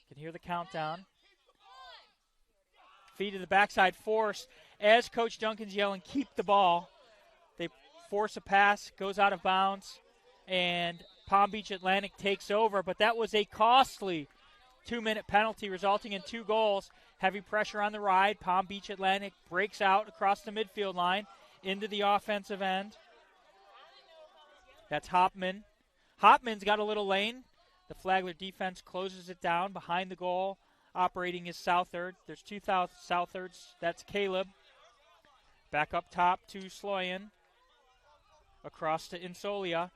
You can hear the countdown. Feed to the backside force. As Coach Duncan's yelling, keep the ball. They force a pass, goes out of bounds, and Palm Beach Atlantic takes over. But that was a costly 2-minute penalty resulting in 2 goals. Heavy pressure on the ride. Palm Beach Atlantic breaks out across the midfield line into the offensive end. That's Hopman. Hopman's got a little lane. The Flagler defense closes it down behind the goal. Operating is Southard. There's 2 Southards. That's Caleb. Back up top to Sloyan. Across to Insolia.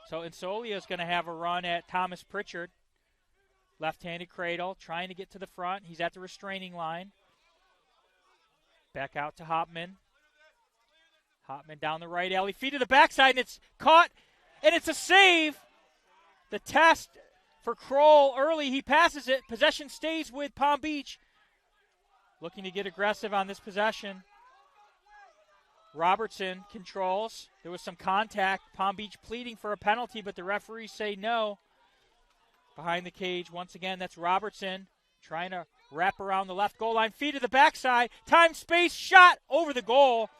So Insolia is going to have a run at Thomas Pritchard. Left-handed cradle, trying to get to the front. He's at the restraining line. Back out to Hopman. Hopman down the right alley. Feed to the backside, and it's caught, and it's a save. The test for Kroll early. He passes it. Possession stays with Palm Beach. Looking to get aggressive on this possession. Robertson controls. There was some contact. Palm Beach pleading for a penalty, but the referees say no. Behind the cage, once again, that's Robertson trying to wrap around the left goal line. Feed to the backside. Time, space, shot over the goal.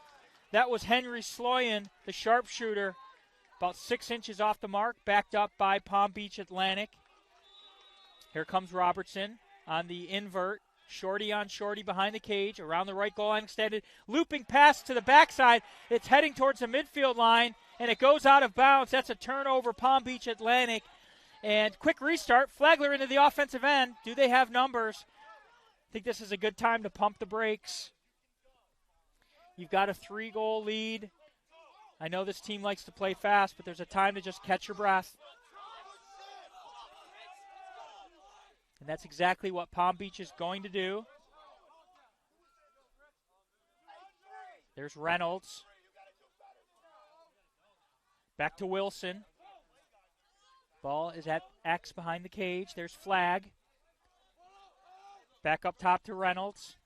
That was Henry Sloyan, the sharpshooter, about 6 inches off the mark, backed up by Palm Beach Atlantic. Here comes Robertson on the invert. Shorty on shorty behind the cage, around the right goal line extended. Looping pass to the backside. It's heading towards the midfield line, and it goes out of bounds. That's a turnover, Palm Beach Atlantic. And quick restart, Flagler into the offensive end. Do they have numbers? I think this is a good time to pump the brakes. You've got a 3-goal lead. I know this team likes to play fast, but there's a time to just catch your breath. And that's exactly what Palm Beach is going to do. There's Reynolds. Back to Wilson. Ball is at X behind the cage. There's Flag. Back up top to Reynolds.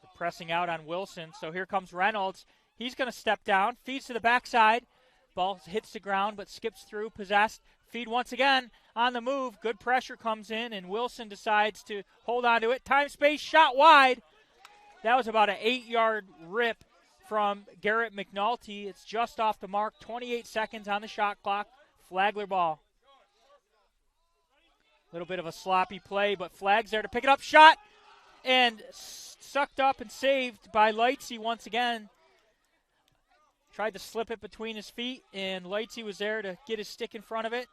They're pressing out on Wilson. So here comes Reynolds. He's going to step down. Feeds to the backside. Ball hits the ground but skips through. Possessed. Feed once again on the move. Good pressure comes in, and Wilson decides to hold on to it. Time, space, shot wide. That was about an 8-yard rip from Garrett McNulty. It's just off the mark. 28 seconds on the shot clock. Flagler ball. A little bit of a sloppy play, but Flag's there to pick it up. Shot, and sucked up and saved by Lightsey once again. Tried to slip it between his feet, and Lightsey was there to get his stick in front of it.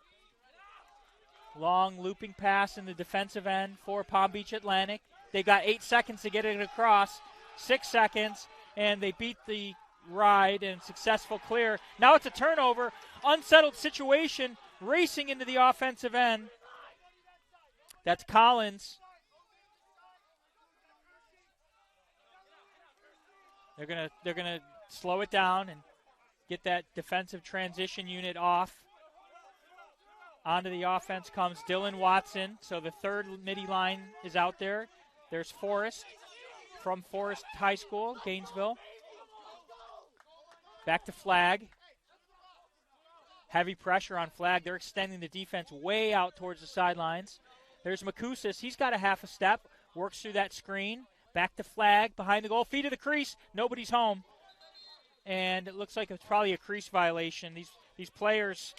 Long looping pass in the defensive end for Palm Beach Atlantic. They got 8 seconds to get it across, 6 seconds, and they beat the ride and successful clear. Now it's a turnover, unsettled situation, racing into the offensive end. That's Collins. They're gonna slow it down and get that defensive transition unit off. Onto the offense comes Dylan Watson. So the third midi line is out there. There's Forrest from Forest High School, Gainesville. Back to Flag. Heavy pressure on Flag. They're extending the defense way out towards the sidelines. There's Makusis. He's got a half a step. Works through that screen. Back to Flag. Behind the goal. Feet of the crease. Nobody's home. And it looks like it's probably a crease violation. These players,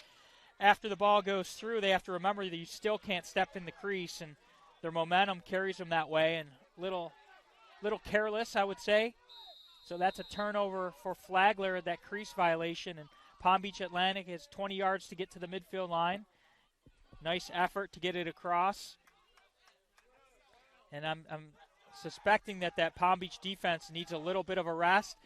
after the ball goes through, they have to remember that you still can't step in the crease, and their momentum carries them that way, and little careless, I would say. So that's a turnover for Flagler, that crease violation, and Palm Beach Atlantic has 20 yards to get to the midfield line. Nice effort to get it across. And I'm suspecting that Palm Beach defense needs a little bit of a rest.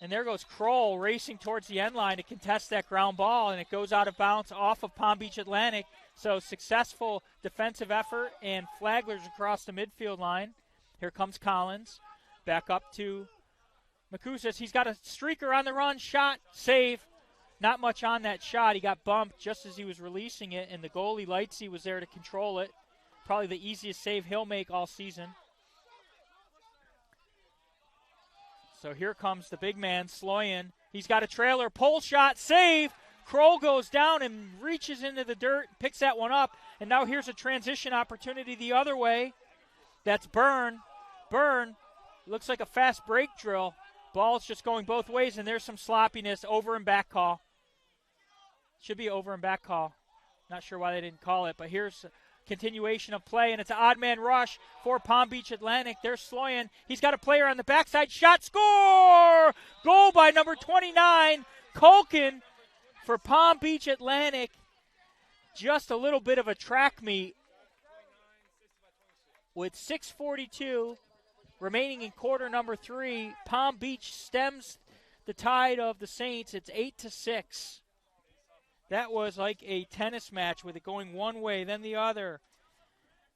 And there goes Kroll racing towards the end line to contest that ground ball, and it goes out of bounds off of Palm Beach Atlantic. So successful defensive effort, and Flagler's across the midfield line. Here comes Collins. Back up to Makusis. He's got a streaker on the run. Shot, save. Not much on that shot. He got bumped just as he was releasing it, and the goalie, Lightsey, was there to control it. Probably the easiest save he'll make all season. So here comes the big man, Sloyan. He's got a trailer, pole shot, save. Kroll goes down and reaches into the dirt, picks that one up. And now here's a transition opportunity the other way. That's Byrne. Byrne looks like a fast break drill. Ball's just going both ways, and there's some sloppiness. Over and back call. Should be over and back call. Not sure why they didn't call it, but here's continuation of play, and it's an odd man rush for Palm Beach Atlantic. There's Sloyan. He's got a player on the backside. Shot, score! Goal by number 29, Culkin, for Palm Beach Atlantic. Just a little bit of a track meet with 6:42 remaining in quarter number 3. Palm Beach stems the tide of the Saints. It's 8-6. That was like a tennis match with it going one way, then the other.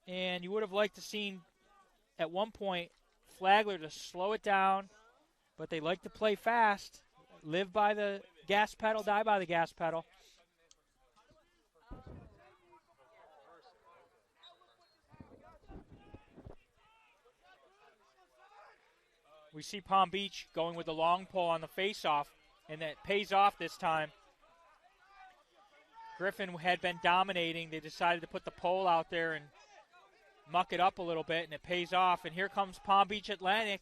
And you would have liked to seen at one point Flagler to slow it down, but they like to play fast. Live by the gas pedal, die by the gas pedal. We see Palm Beach going with the long pole on the face-off, and that pays off this time. Griffin had been dominating. They decided to put the pole out there and muck it up a little bit, and it pays off. And here comes Palm Beach Atlantic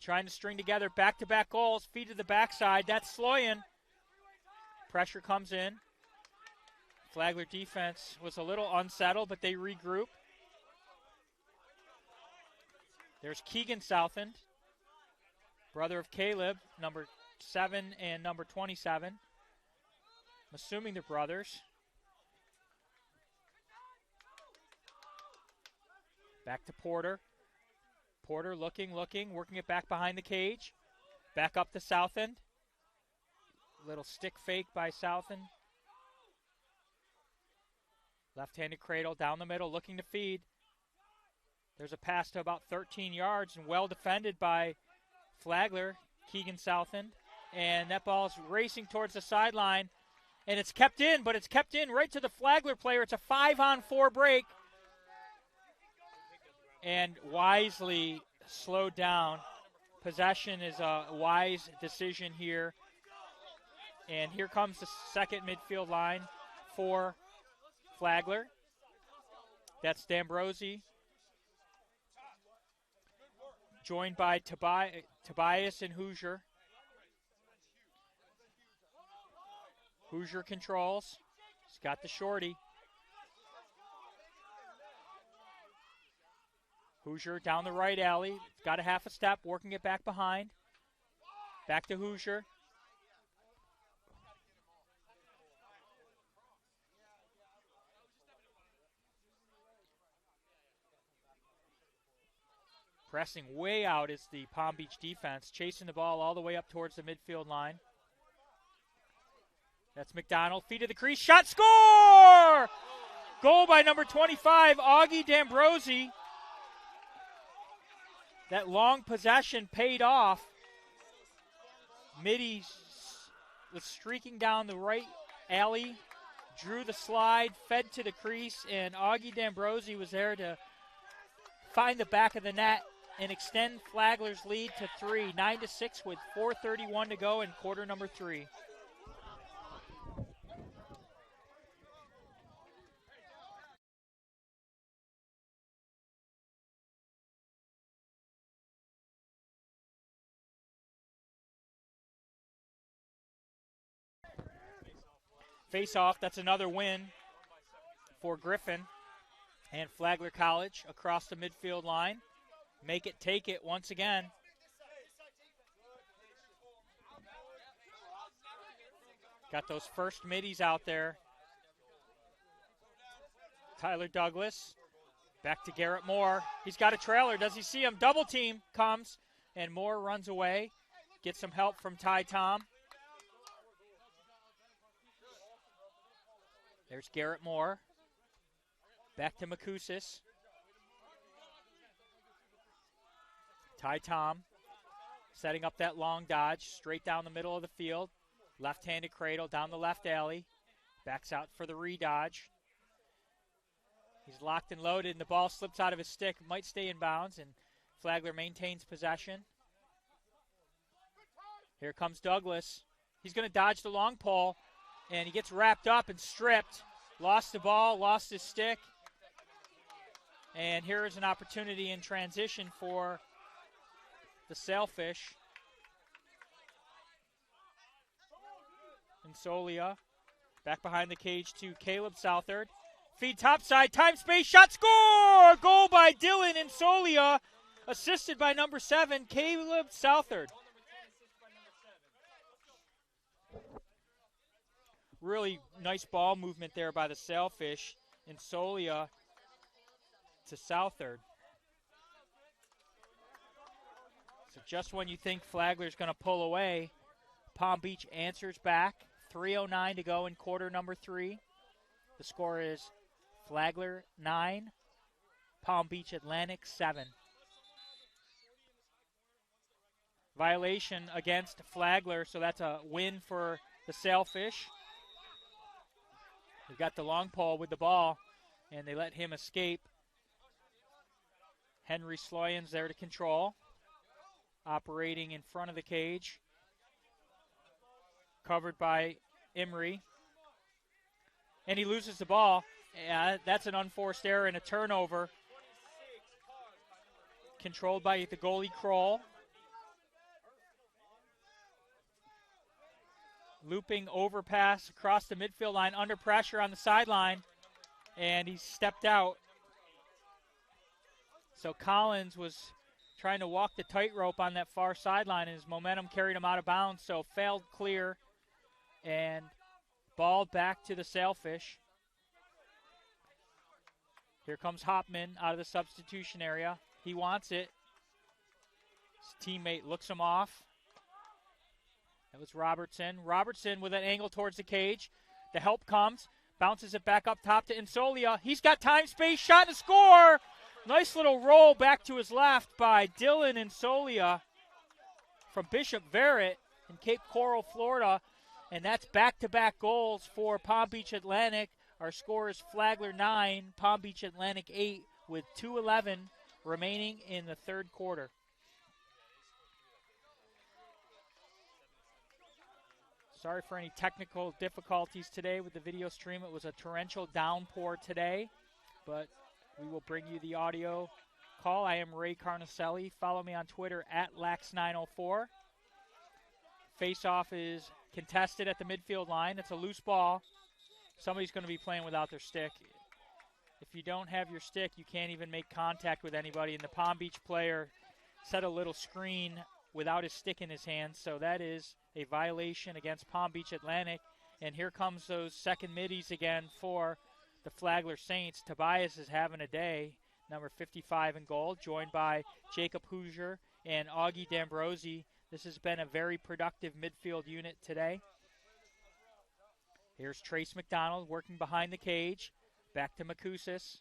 trying to string together back-to-back goals. Feed to the backside. That's Sloyan. Pressure comes in. Flagler defense was a little unsettled, but they regroup. There's Keegan Southend, brother of Caleb, number 7 and number 27. I'm assuming they're brothers. Back to Porter. Porter looking, working it back behind the cage. Back up to Southend. Little stick fake by Southend. Left-handed cradle down the middle, looking to feed. There's a pass to about 13 yards and well defended by Flagler, Keegan Southend. And that ball's racing towards the sideline. And it's kept in, but it's kept in right to the Flagler player. It's a 5-on-4 break. And wisely slowed down. Possession is a wise decision here. And here comes the second midfield line for Flagler. That's D'Ambrosi. Joined by Tobias and Hoosier. Hoosier controls. He's got the shorty. Hoosier down the right alley. Got a half a step, working it back behind. Back to Hoosier. Pressing way out is the Palm Beach defense, chasing the ball all the way up towards the midfield line. That's McDonald, feet of the crease, shot, score! Goal by number 25, Augie D'Ambrosi. That long possession paid off. Mitty was streaking down the right alley, drew the slide, fed to the crease, and Augie D'Ambrosi was there to find the back of the net and extend Flagler's lead to 3, 9-6 with 4:31 to go in quarter number 3. Face-off, that's another win for Griffin and Flagler College across the midfield line. Make it, take it once again. Got those first middies out there. Tyler Douglas, back to Garrett Moore. He's got a trailer, does he see him? Double team comes, and Moore runs away. Gets some help from Ty Tom. There's Garrett Moore. Back to Makusis. Ty Tom setting up that long dodge straight down the middle of the field. Left-handed cradle down the left alley. Backs out for the re-dodge. He's locked and loaded, and the ball slips out of his stick. Might stay in bounds, and Flagler maintains possession. Here comes Douglas. He's going to dodge the long pole. And he gets wrapped up and stripped. Lost the ball, lost his stick. And here is an opportunity in transition for the Sailfish. And Solia back behind the cage to Caleb Southard. Feed topside, time, space, shot, score! Goal by Dylan Insolia, assisted by number 7, Caleb Southard. Really nice ball movement there by the Sailfish. Insolia to Southard. So just when you think Flagler's going to pull away, Palm Beach answers back. 3:09 to go in quarter number 3. The score is Flagler 9, Palm Beach Atlantic 7. Violation against Flagler, so that's a win for the Sailfish. We've got the long pole with the ball, and they let him escape. Henry Sloyan's there to control. Operating in front of the cage. Covered by Emery. And he loses the ball. That's an unforced error and a turnover. Controlled by the goalie Kroll. Looping overpass across the midfield line, under pressure on the sideline, and he stepped out. So Collins was trying to walk the tightrope on that far sideline, and his momentum carried him out of bounds, so failed clear and ball back to the Sailfish. Here comes Hopman out of the substitution area. He wants it. His teammate looks him off. That was Robertson. Robertson with an angle towards the cage. The help comes. Bounces it back up top to Insolia. He's got time, space, shot, and a score. Nice little roll back to his left by Dylan Insolia from Bishop Verrett in Cape Coral, Florida. And that's back-to-back goals for Palm Beach Atlantic. Our score is Flagler 9, Palm Beach Atlantic 8 with 2:11 remaining in the third quarter. Sorry for any technical difficulties today with the video stream. It was a torrential downpour today, but we will bring you the audio call. I am Ray Carnicelli. Follow me on Twitter at Lax904. Face-off is contested at the midfield line. It's a loose ball. Somebody's going to be playing without their stick. If you don't have your stick, you can't even make contact with anybody. And the Palm Beach player set a little screen without his stick in his hand, so that is a violation against Palm Beach Atlantic. And here comes those second middies again for the Flagler Saints. Tobias is having a day. number 55 in goal, joined by Jacob Hoosier and Augie D'Ambrosi. This has been a very productive midfield unit today. Here's Trace McDonald working behind the cage. Back to Makusis.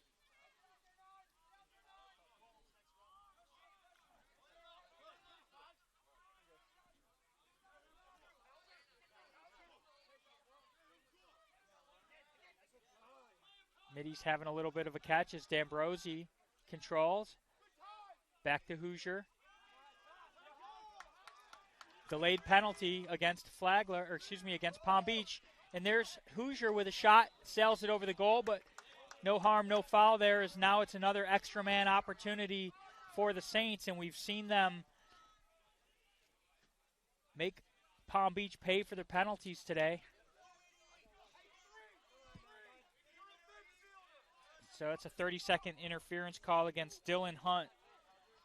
Middy's having a little bit of a catch as D'Ambrosi controls. Back to Hoosier. Delayed penalty against against Palm Beach. And there's Hoosier with a shot, sails it over the goal, but no harm, no foul there, as now it's another extra man opportunity for the Saints, and we've seen them make Palm Beach pay for their penalties today. So it's a 30-second interference call against Dylan Hunt.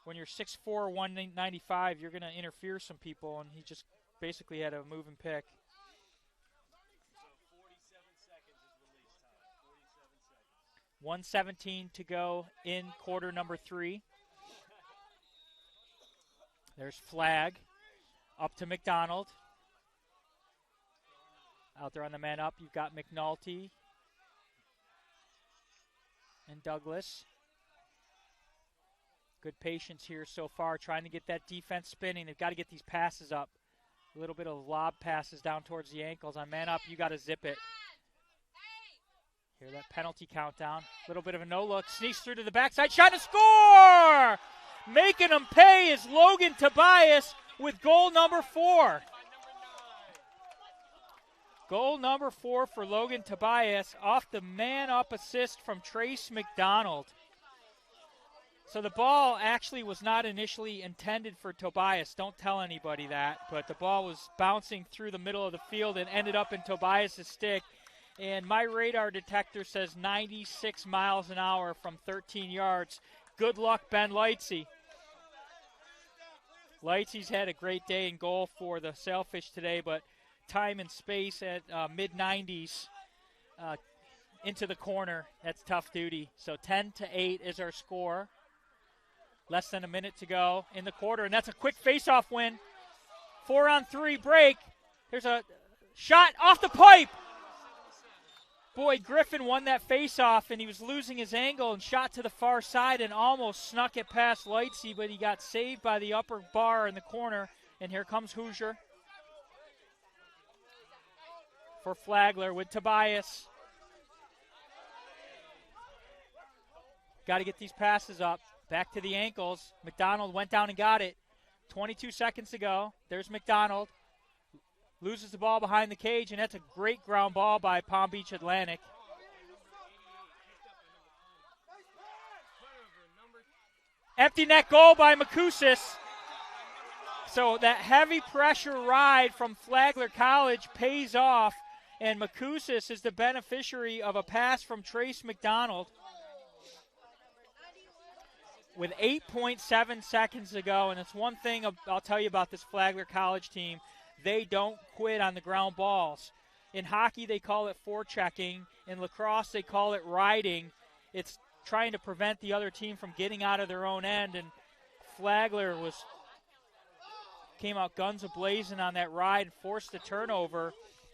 When you're 6'4", 195, you're going to interfere some people, and he just basically had a move and pick. So 47 seconds is release time. 47 seconds. 1:17 to go in quarter number 3. There's Flag up to McDonald. Out there on the man up, you've got McNulty and Douglas. Good patience here so far, trying to get that defense spinning. They've got to get these passes up. A little bit of lob passes down towards the ankles. On man up, you got to zip it. Hear that penalty countdown. A little bit of a no-look. Sneaks through to the backside. Shot and score! Making them pay is Logan Tobias with goal number 4. Goal number 4 for Logan Tobias off the man-up assist from Trace McDonald. So the ball actually was not initially intended for Tobias. Don't tell anybody that. But the ball was bouncing through the middle of the field and ended up in Tobias' stick. And my radar detector says 96 miles an hour from 13 yards. Good luck, Ben Lightsey. Lightsey's had a great day in goal for the Sailfish today, but time and space at mid-90s into the corner, that's tough duty. So 10-8 is our score. Less than a minute to go in the quarter, and that's a quick face-off win. 4-on-3 break. There's a shot off the pipe. Boy, Griffin won that face-off, and he was losing his angle and shot to the far side and almost snuck it past Lightsey, but he got saved by the upper bar in the corner. And here comes Hoosier for Flagler with Tobias. Got to get these passes up. Back to the ankles. McDonald went down and got it. 22 seconds to go. There's McDonald. Loses the ball behind the cage, and that's a great ground ball by Palm Beach Atlantic. Empty net goal by Makusis. So that heavy pressure ride from Flagler College pays off, and Makusis is the beneficiary of a pass from Trace McDonald. With 8.7 seconds to go, and it's one thing I'll tell you about this Flagler College team. They don't quit on the ground balls. In hockey, they call it forechecking. In lacrosse, they call it riding. It's trying to prevent the other team from getting out of their own end, and Flagler came out guns a-blazing on that ride and forced the turnover,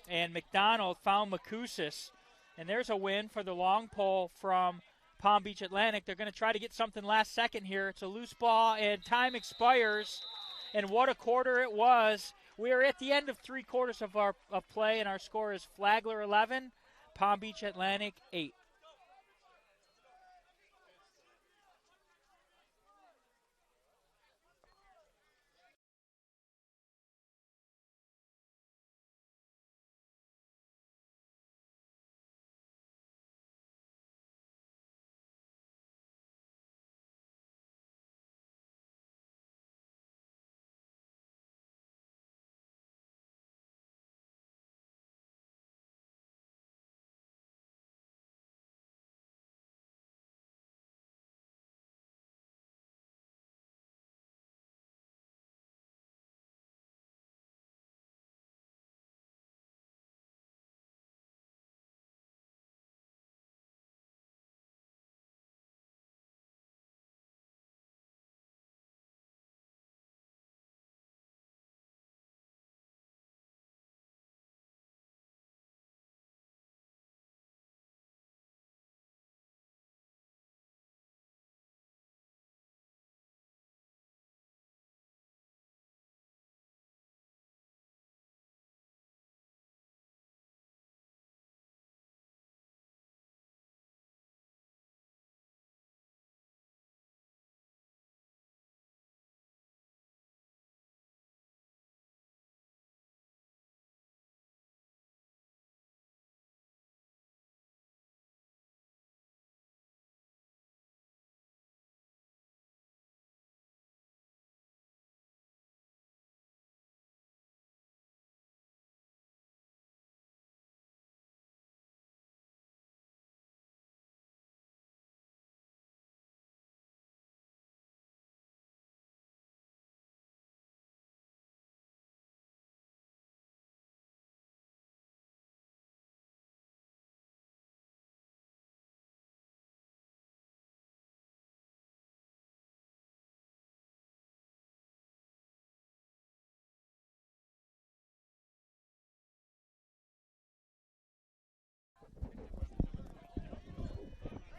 and McDonald found Makusis. And there's a win for the long pole from Palm Beach Atlantic. They're going to try to get something last second here. It's a loose ball, and time expires. And what a quarter it was. We are at the end of 3 quarters of play, and our score is Flagler 11, Palm Beach Atlantic 8.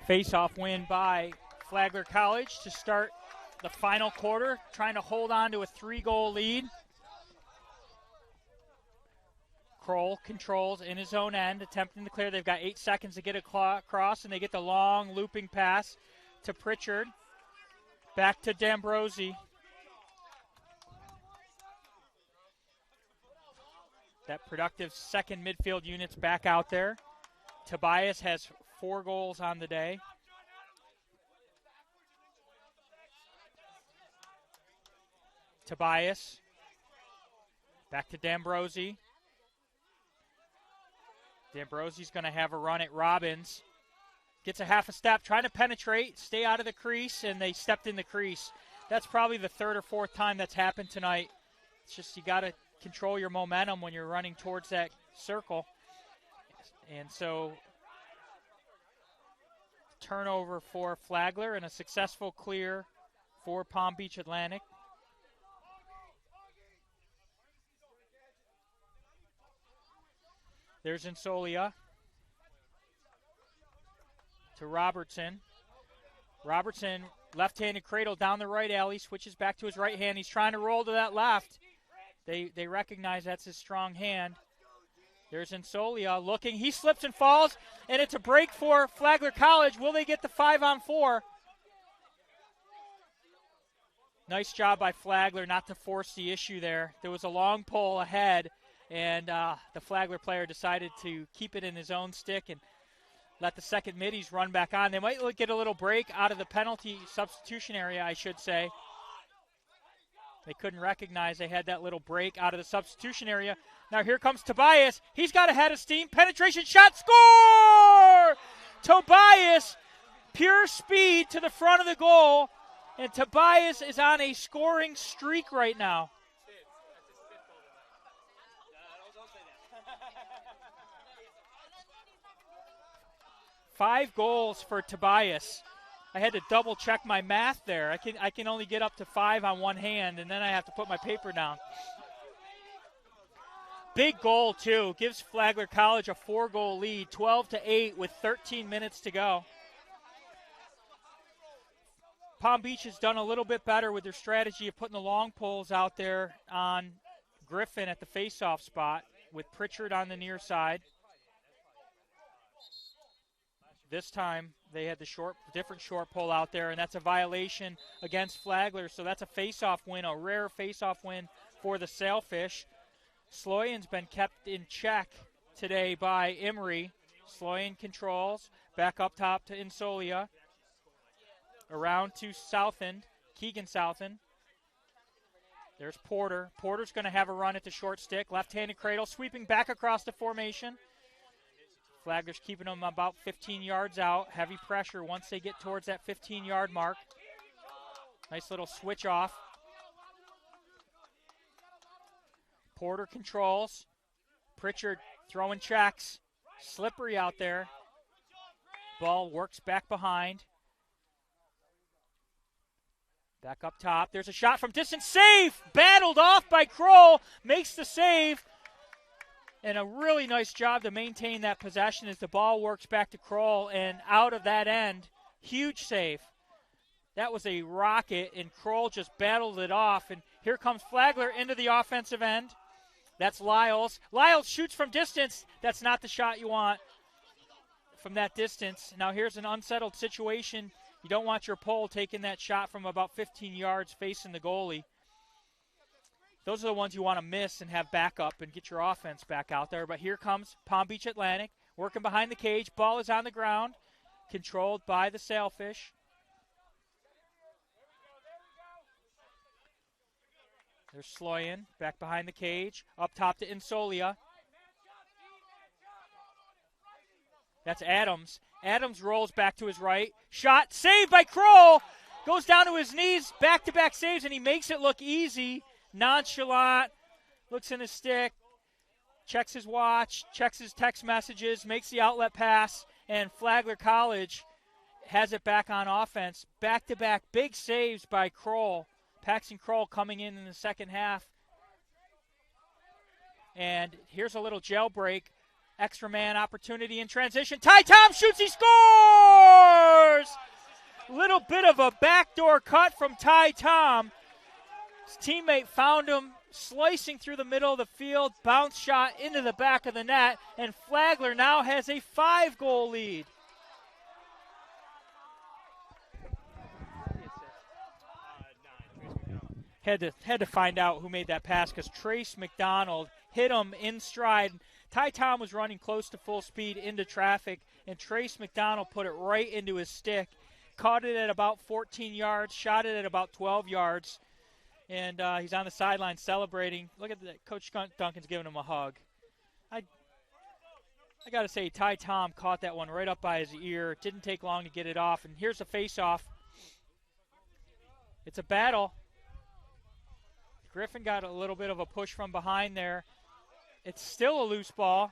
Face-off win by Flagler College to start the final quarter, trying to hold on to a 3-goal lead. Kroll controls in his own end, attempting to clear. They've got 8 seconds to get across, and they get the long looping pass to Pritchard. Back to D'Ambrosi. That productive second midfield unit's back out there. Tobias has 4 goals on the day. Tobias. Back to D'Ambrosi. D'Ambrosi's going to have a run at Robbins. Gets a half a step, trying to penetrate, stay out of the crease, and they stepped in the crease. That's probably the 3rd or 4th time that's happened tonight. It's just you got to control your momentum when you're running towards that circle. And so turnover for Flagler and a successful clear for Palm Beach Atlantic. There's Insolia to Robertson. Robertson, left-handed cradle down the right alley, switches back to his right hand. He's trying to roll to that left. They recognize that's his strong hand. There's Insolia looking. He slips and falls, and it's a break for Flagler College. Will they get the 5-on-4? Nice job by Flagler not to force the issue there. There was a long pull ahead, and the Flagler player decided to keep it in his own stick and let the second middies run back on. They might get a little break out of the penalty substitution area, I should say. They couldn't recognize they had that little break out of the substitution area. Now here comes Tobias. He's got a head of steam. Penetration shot. Score! Tobias, pure speed to the front of the goal. And Tobias is on a scoring streak right now. 5 goals for Tobias. I had to double check my math there. I can only get up to 5 on one hand, and then I have to put my paper down. Big goal, too. Gives Flagler College a 4-goal lead, 12-8 with 13 minutes to go. Palm Beach has done a little bit better with their strategy of putting the long poles out there on Griffin at the face-off spot with Pritchard on the near side. This time they had the different short pole out there, and that's a violation against Flagler. So that's a face-off win, a rare face-off win for the Sailfish. Sloyan's been kept in check today by Emery. Sloyan controls, back up top to Insolia. Around to Southend, Keegan Southend. There's Porter. Porter's going to have a run at the short stick. Left-handed cradle, sweeping back across the formation. Flagler's keeping them about 15 yards out. Heavy pressure once they get towards that 15-yard mark. Nice little switch off. Porter controls. Pritchard throwing checks. Slippery out there. Ball works back behind. Back up top. There's a shot from distance. Save! Battled off by Kroll. Makes the save. And a really nice job to maintain that possession as the ball works back to Kroll. And out of that end, huge save. That was a rocket, and Kroll just battled it off. And here comes Flagler into the offensive end. That's Lyles. Lyles shoots from distance. That's not the shot you want from that distance. Now here's an unsettled situation. You don't want your pole taking that shot from about 15 yards facing the goalie. Those are the ones you want to miss and have backup and get your offense back out there. But here comes Palm Beach Atlantic, working behind the cage. Ball is on the ground, controlled by the Sailfish. There's Sloyan, back behind the cage. Up top to Insolia. That's Adams. Adams rolls back to his right. Shot, saved by Kroll. Goes down to his knees, back-to-back saves, and he makes it look easy. Nonchalant, looks in his stick, checks his watch, checks his text messages, makes the outlet pass, and Flagler College has it back on offense. Back-to-back big saves by Kroll. Paxton Kroll coming in the second half. And here's a little jailbreak. extra man opportunity in transition. Ty Tom shoots, he scores! Little bit of a backdoor cut from Ty Tom. His teammate found him slicing through the middle of the field, bounce shot into the back of the net, and Flagler now has a 5-goal lead. Had to find out who made that pass because Trace McDonald hit him in stride. Ty Tom was running close to full speed into traffic, and Trace McDonald put it right into his stick. Caught it at about 14 yards, shot it at about 12 yards, and he's on the sideline celebrating. Look at that. Coach Duncan's giving him a hug. I got to say, Ty Tom caught that one right up by his ear. It didn't take long to get it off, and here's a face-off. It's a battle. Griffin got a little bit of a push from behind there. It's still a loose ball.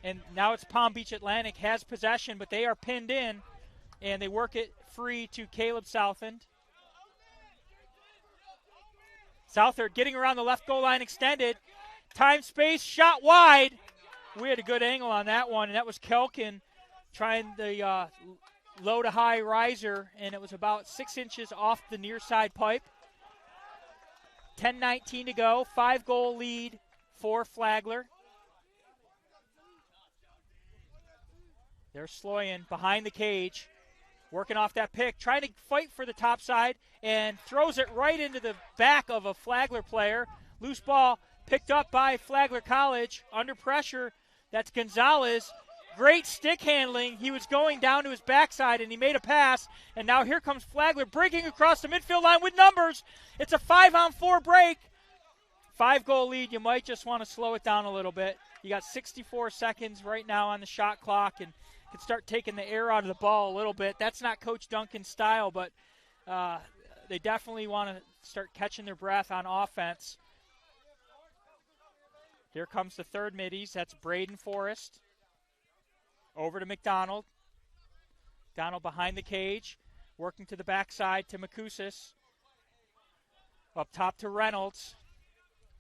And now it's Palm Beach Atlantic has possession, but they are pinned in, and they work it free to Caleb Southend. Southard getting around the left goal line extended. Time, space, shot wide. We had a good angle on that one, and that was Kelkin trying the low to high riser, and it was about 6 inches off the near side pipe. 10:19 to go, 5-goal lead for Flagler. There's Sloyan behind the cage, working off that pick, trying to fight for the top side, and throws it right into the back of a Flagler player. Loose ball picked up by Flagler College. Under pressure, that's Gonzalez. Great stick handling. He was going down to his backside, and he made a pass. And now here comes Flagler breaking across the midfield line with numbers. It's a 5-on-4 break. 5-goal lead. You might just want to slow it down a little bit. You got 64 seconds right now on the shot clock, and could start taking the air out of the ball a little bit. That's not Coach Duncan's style, but they definitely want to start catching their breath on offense. Here comes the third middies. That's Braden Forrest. Over to McDonald. McDonald behind the cage, working to the backside to Makusis. Up top to Reynolds.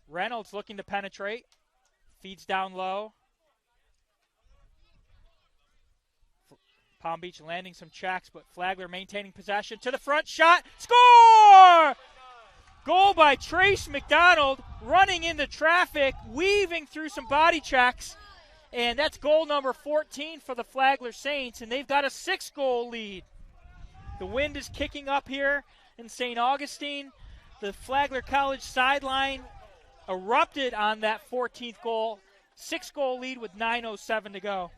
Reynolds looking to penetrate. Feeds down low. Palm Beach landing some checks, but Flagler maintaining possession. To the front, shot, score! Goal by Trace McDonald, running into traffic, weaving through some body checks. And that's goal number 14 for the Flagler Saints, and they've got a 6-goal lead. The wind is kicking up here in St. Augustine. The Flagler College sideline erupted on that 14th goal. 6-goal lead with 9:07 to go.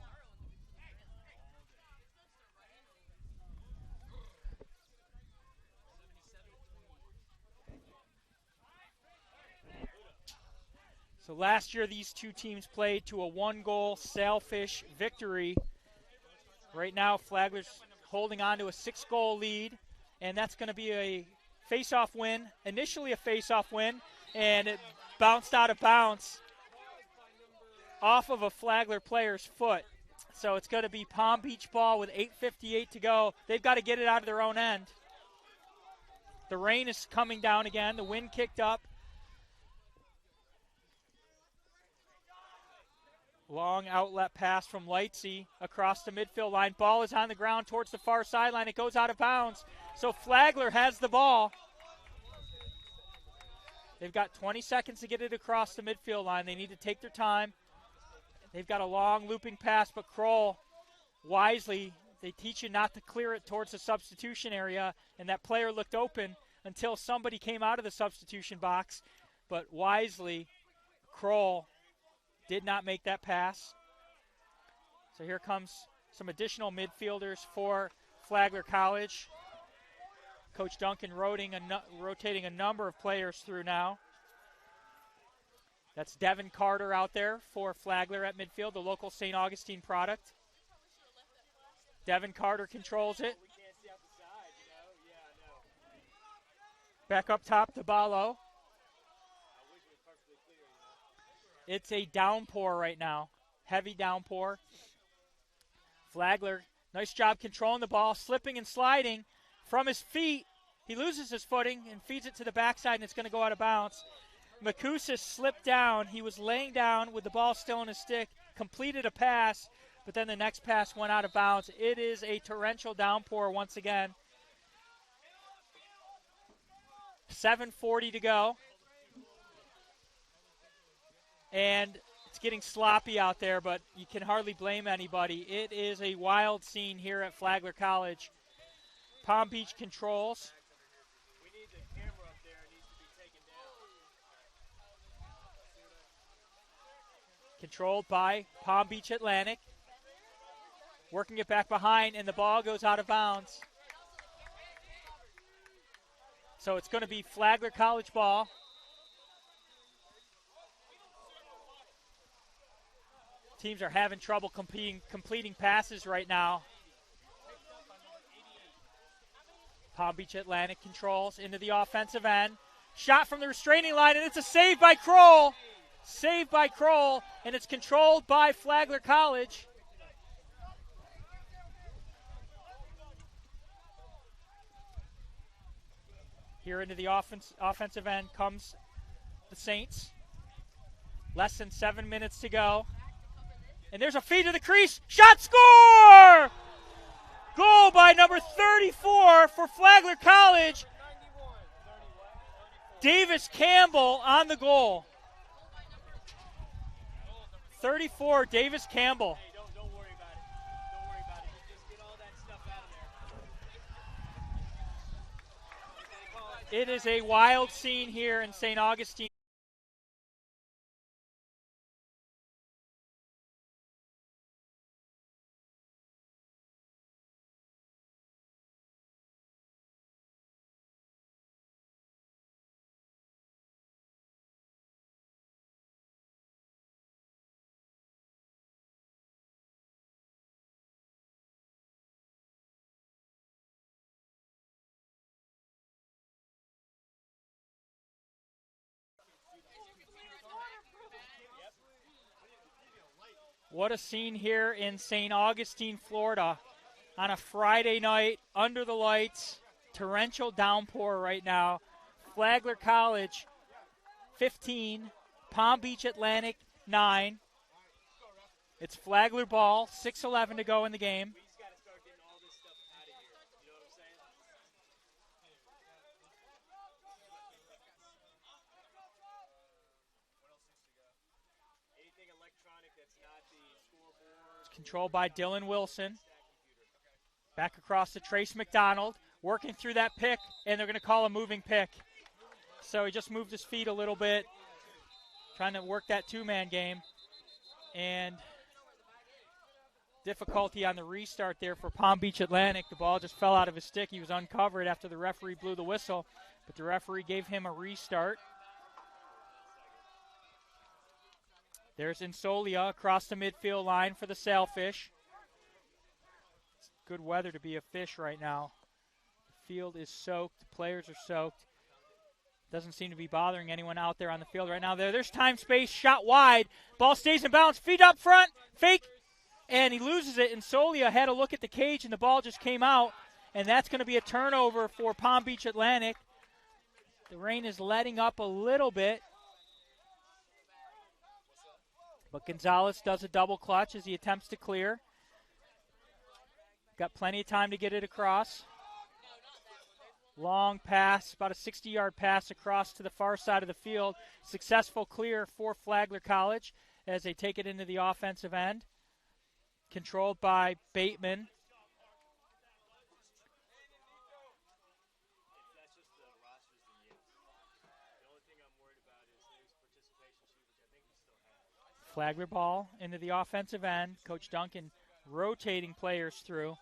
So last year these two teams played to a 1-goal Sailfish victory. Right now Flagler's holding on to a 6-goal lead, and that's going to be a face-off win. Initially a face-off win, and it bounced out of bounds off of a Flagler player's foot. So it's going to be Palm Beach ball with 8:58 to go. They've got to get it out of their own end. The rain is coming down again. The wind kicked up. Long outlet pass from Lightsey across the midfield line. Ball is on the ground towards the far sideline. It goes out of bounds. So Flagler has the ball. They've got 20 seconds to get it across the midfield line. They need to take their time. They've got a long looping pass, but Kroll wisely, they teach you not to clear it towards the substitution area, and that player looked open until somebody came out of the substitution box. But wisely, Kroll did not make that pass. So here comes some additional midfielders for Flagler College. Coach Duncan rotating a number of players through now. That's Devin Carter out there for Flagler at midfield, the local St. Augustine product. Devin Carter controls it. Back up top to Balo. It's a downpour right now. Heavy downpour. Flagler, nice job controlling the ball, slipping and sliding from his feet. He loses his footing and feeds it to the backside, and it's going to go out of bounds. Makusis slipped down. He was laying down with the ball still in his stick, completed a pass, but then the next pass went out of bounds. It is a torrential downpour once again. 7:40 to go. And it's getting sloppy out there, but you can hardly blame anybody. It is a wild scene here at Flagler College. Palm Beach controls. We need the camera up there. It needs to be taken down. Controlled by Palm Beach Atlantic. Working it back behind, and the ball goes out of bounds. So it's going to be Flagler College ball. Teams are having trouble completing passes right now. Palm Beach Atlantic controls into the offensive end. Shot from the restraining line, and it's a save by Kroll. Saved by Kroll, and it's controlled by Flagler College. Here into the offensive end comes the Saints. Less than 7 minutes to go. And there's a feed to the crease. Shot, score! Goal by number 34 for Flagler College. Davis Campbell on the goal. 34, Davis Campbell. Hey, don't worry about it. Don't worry about it. Just get all that stuff out of there. It is a wild scene here in St. Augustine. What a scene here in St. Augustine, Florida on a Friday night under the lights. Torrential downpour right now. Flagler College 15, Palm Beach Atlantic 9. It's Flagler ball, 6:11 to go in the game. We just got to start getting all this stuff out of here. You know what I'm saying? Anything electronic that's not the scoreboard. It's controlled by Dylan Wilson. Back across to Trace McDonald, working through that pick, and they're going to call a moving pick. So he just moved his feet a little bit, trying to work that two-man game. And difficulty on the restart there for Palm Beach Atlantic. The ball just fell out of his stick. He was uncovered after the referee blew the whistle, but the referee gave him a restart. There's Insolia across the midfield line for the Sailfish. It's good weather to be a fish right now. The field is soaked. The players are soaked. Doesn't seem to be bothering anyone out there on the field right now. There's time, space, shot wide. Ball stays in bounds. Feet up front. Fake. And he loses it. Insolia had a look at the cage, and the ball just came out. And that's going to be a turnover for Palm Beach Atlantic. The rain is letting up a little bit. But Gonzalez does a double clutch as he attempts to clear. Got plenty of time to get it across. Long pass, about a 60-yard pass across to the far side of the field. Successful clear for Flagler College as they take it into the offensive end. Controlled by Bateman. That's just the rosters and yes. The only thing I'm worried about is there's participation sheet, which I think we still have. Flagler ball into the offensive end. Coach Duncan rotating players through.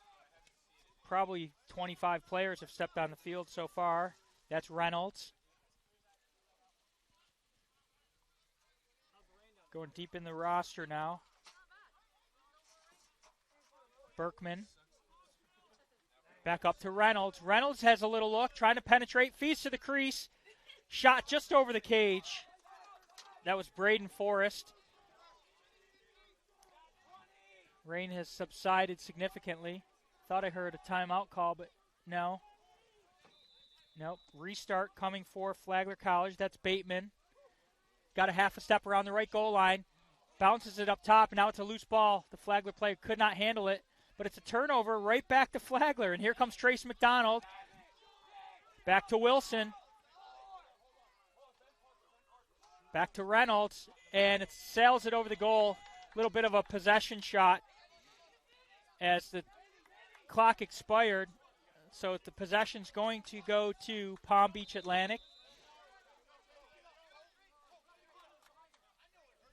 Probably 25 players have stepped on the field so far. That's Reynolds. Going deep in the roster now. Berkman. Back up to Reynolds. Reynolds has a little look, trying to penetrate. Feeds to the crease. Shot just over the cage. That was Braden Forrest. Rain has subsided significantly. Thought I heard a timeout call, but no. Nope. Restart coming for Flagler College. That's Bateman. got a half a step around the right goal line, bounces it up top, and now it's a loose ball. The Flagler player could not handle it, but it's a turnover right back to Flagler, and here comes Trace McDonald. Back to Wilson. Back to Reynolds, and it sails it over the goal. A little bit of a possession shot as the clock expired. So the possession's going to go to Palm Beach Atlantic.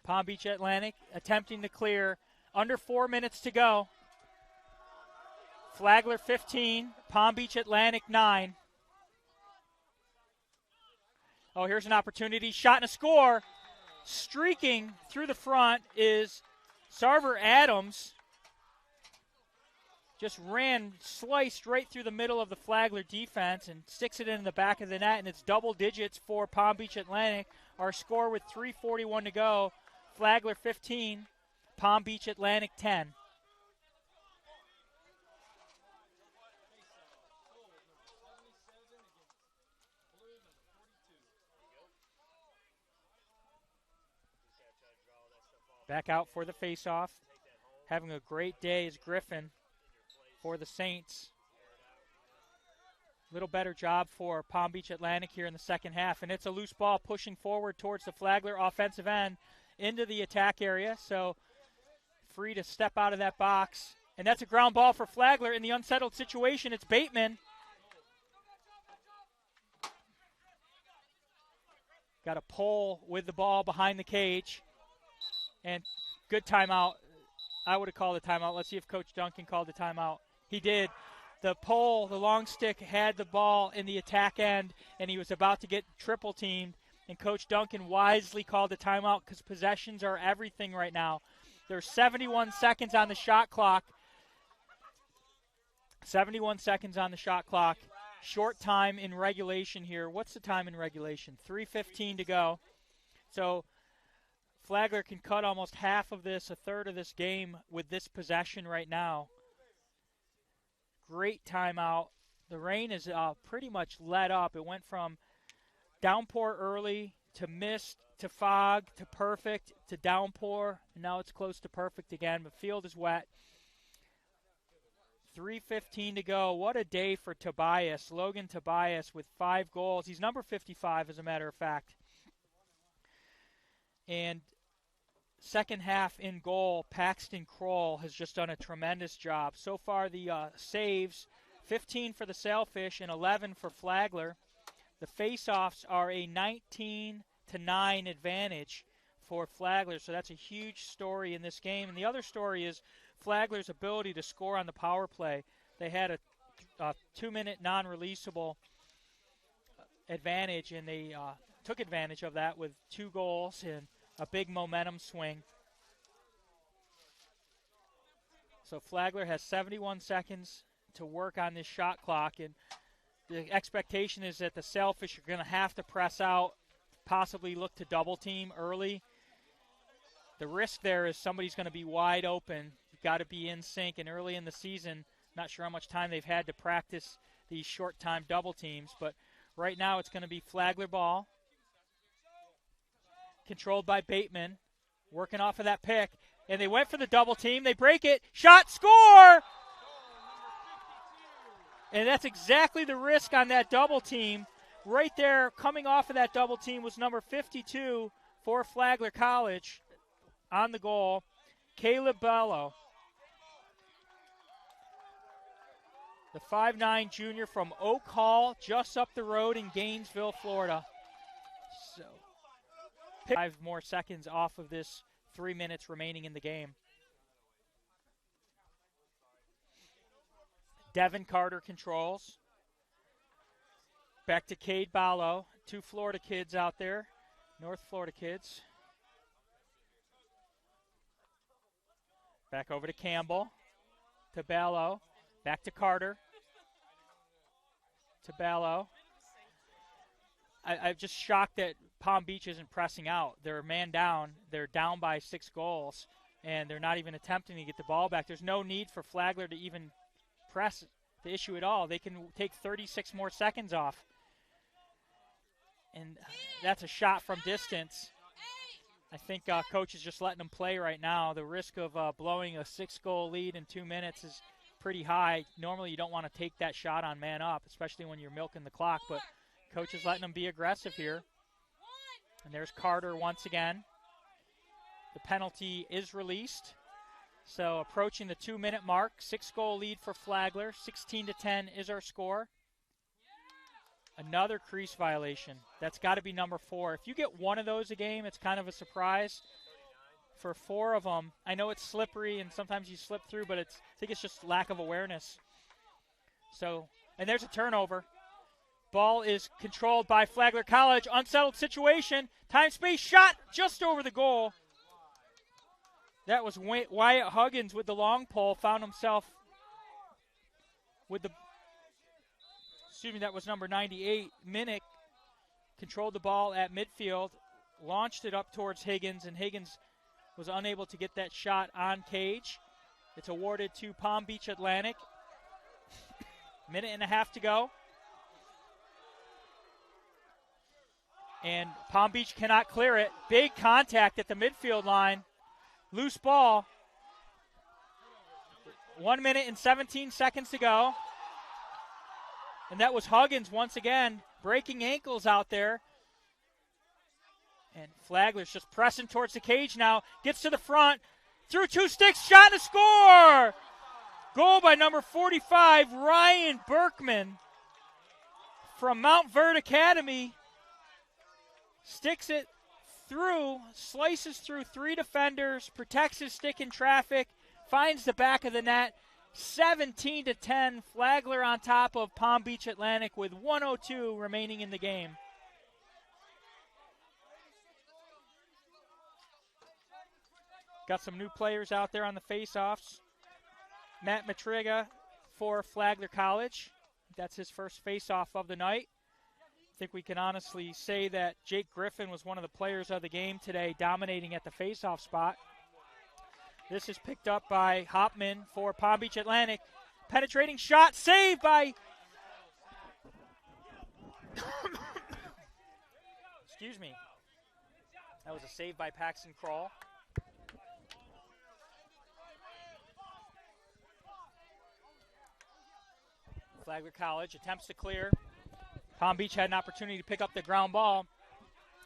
Palm Beach Atlantic attempting to clear. Under 4 minutes to go. Flagler 15, Palm Beach Atlantic 9. Oh, here's an opportunity. Shot and a score. Streaking through the front is Sarver Adams. Just sliced right through the middle of the Flagler defense and sticks it in the back of the net, and it's double digits for Palm Beach Atlantic. Our score with 3:41 to go. Flagler 15, Palm Beach Atlantic 10. Back out for the faceoff. Having a great day is Griffin for the Saints. Little better job for Palm Beach Atlantic here in the second half. And it's a loose ball pushing forward towards the Flagler offensive end into the attack area. So free to step out of that box. And that's a ground ball for Flagler in the unsettled situation. It's Bateman. Got a pull with the ball behind the cage. And good timeout. I would have called a timeout. Let's see if Coach Duncan called the timeout. He did. The pole, the long stick, had the ball in the attack end, and he was about to get triple teamed. And Coach Duncan wisely called a timeout because possessions are everything right now. There's 71 seconds on the shot clock. 71 seconds on the shot clock. Short time in regulation here. What's the time in regulation? 3:15 to go. So Flagler can cut almost half of this, a third of this game with this possession right now. Great timeout. The rain is pretty much let up. It went from downpour early to mist to fog to perfect to downpour, and now it's close to perfect again. The field is wet. 3:15 to go. What a day for Tobias. Logan Tobias with 5 goals. He's number 55, as a matter of fact. And second half in goal, Paxton Kroll has just done a tremendous job. So far, the saves, 15 for the Sailfish and 11 for Flagler. The face-offs are a 19-9 advantage for Flagler, so that's a huge story in this game. And the other story is Flagler's ability to score on the power play. They had a 2-minute non-releasable advantage, and they took advantage of that with 2 goals and a big momentum swing. So Flagler has 71 seconds to work on this shot clock, and the expectation is that the Sailfish are going to have to press out, possibly look to double team early. The risk there is somebody's going to be wide open. You've got to be in sync, and early in the season, not sure how much time they've had to practice these short-time double teams, but right now it's going to be Flagler ball. Controlled by Bateman, working off of that pick. And they went for the double team. They break it. Shot, score! And that's exactly the risk on that double team. Right there, coming off of that double team was number 52 for Flagler College on the goal, Caleb Bello. The 5'9 junior from Oak Hall, just up the road in Gainesville, Florida. So 5 more seconds off of this 3 minutes remaining in the game. Devin Carter controls. Back to Cade Ballo. 2 Florida kids out there. North Florida kids. Back over to Campbell. To Ballo. Back to Carter. To Ballo. I'm just shocked that Palm Beach isn't pressing out. They're man down. They're down by 6 goals, and they're not even attempting to get the ball back. There's no need for Flagler to even press the issue at all. They can take 36 more seconds off. And that's a shot from distance. I think coach is just letting them play right now. The risk of blowing a 6-goal lead in 2 minutes is pretty high. Normally you don't want to take that shot on man up, especially when you're milking the clock, but coach is letting them be aggressive here. And there's Carter once again. The penalty is released. So approaching the 2-minute mark, 6-goal lead for Flagler. 16-10 is our score. Another crease violation. That's got to be number 4. If you get one of those a game, it's kind of a surprise. For 4 of them, I know it's slippery and sometimes you slip through, but I think it's just lack of awareness. So, and there's a turnover. Ball is controlled by Flagler College. Unsettled situation. Time, space, shot just over the goal. That was Wyatt Huggins with the long pole. Found himself with the, that was number 98. Minnick controlled the ball at midfield, launched it up towards Higgins, and Higgins was unable to get that shot on cage. It's awarded to Palm Beach Atlantic. Minute and a half to go. And Palm Beach cannot clear it. Big contact at the midfield line. Loose ball. 1 minute and 17 seconds to go. And that was Huggins once again, breaking ankles out there. And Flagler's just pressing towards the cage now. Gets to the front. Through 2 sticks. Shot and a score! Goal by number 45, Ryan Berkman from Mount Verde Academy. Sticks it through, slices through 3 defenders, protects his stick in traffic, finds the back of the net. 17-10, Flagler on top of Palm Beach Atlantic with 1:02 remaining in the game. Got some new players out there on the face-offs. Matt Matriga for Flagler College. That's his first face-off of the night. I think we can honestly say that Jake Griffin was one of the players of the game today, dominating at the face-off spot. This is picked up by Hopman for Palm Beach Atlantic. Penetrating shot, saved by... Excuse me. That was a save by Paxton Kroll. Flagler College attempts to clear. Palm Beach had an opportunity to pick up the ground ball.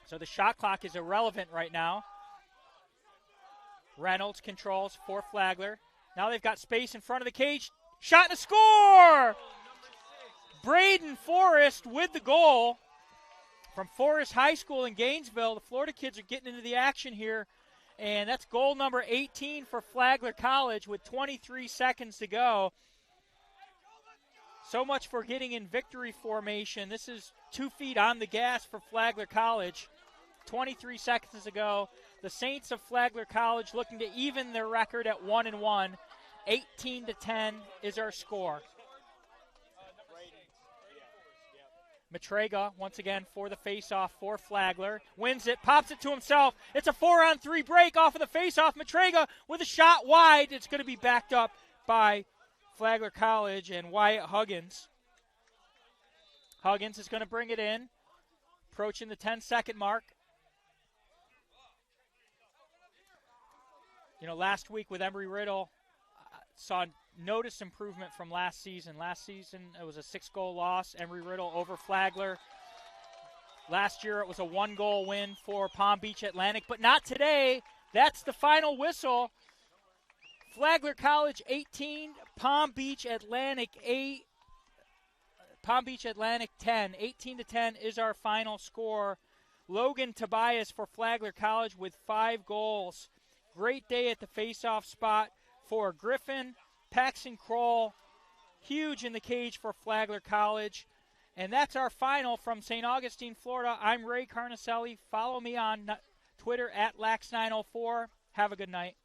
So the shot clock is irrelevant right now. Reynolds controls for Flagler. Now they've got space in front of the cage. Shot and a score! Braden Forrest with the goal from Forest High School in Gainesville. The Florida kids are getting into the action here. And that's goal number 18 for Flagler College with 23 seconds to go. So much for getting in victory formation. This is 2 feet on the gas for Flagler College. 23 seconds to go. The Saints of Flagler College looking to even their record at 1-1. 18-10 is our score. Matrega once again for the face-off for Flagler. Wins it, pops it to himself. It's a 4-on-3 break off of the face-off. Matrega with a shot wide. It's going to be backed up by Flagler College and Wyatt Huggins. Huggins is going to bring it in. Approaching the 10-second mark. You know, last week with Embry-Riddle, saw notice improvement from last season. Last season, it was a 6-goal loss, Embry-Riddle over Flagler. Last year, it was a 1-goal win for Palm Beach Atlantic, but not today. That's the final whistle. Flagler College 18, Palm Beach Atlantic 8, Palm Beach Atlantic 10. 18-10 is our final score. Logan Tobias for Flagler College with 5 goals. Great day at the face-off spot for Griffin. Paxton Kroll, huge in the cage for Flagler College. And that's our final from St. Augustine, Florida. I'm Ray Carnicelli. Follow me on Twitter at Lax904. Have a good night.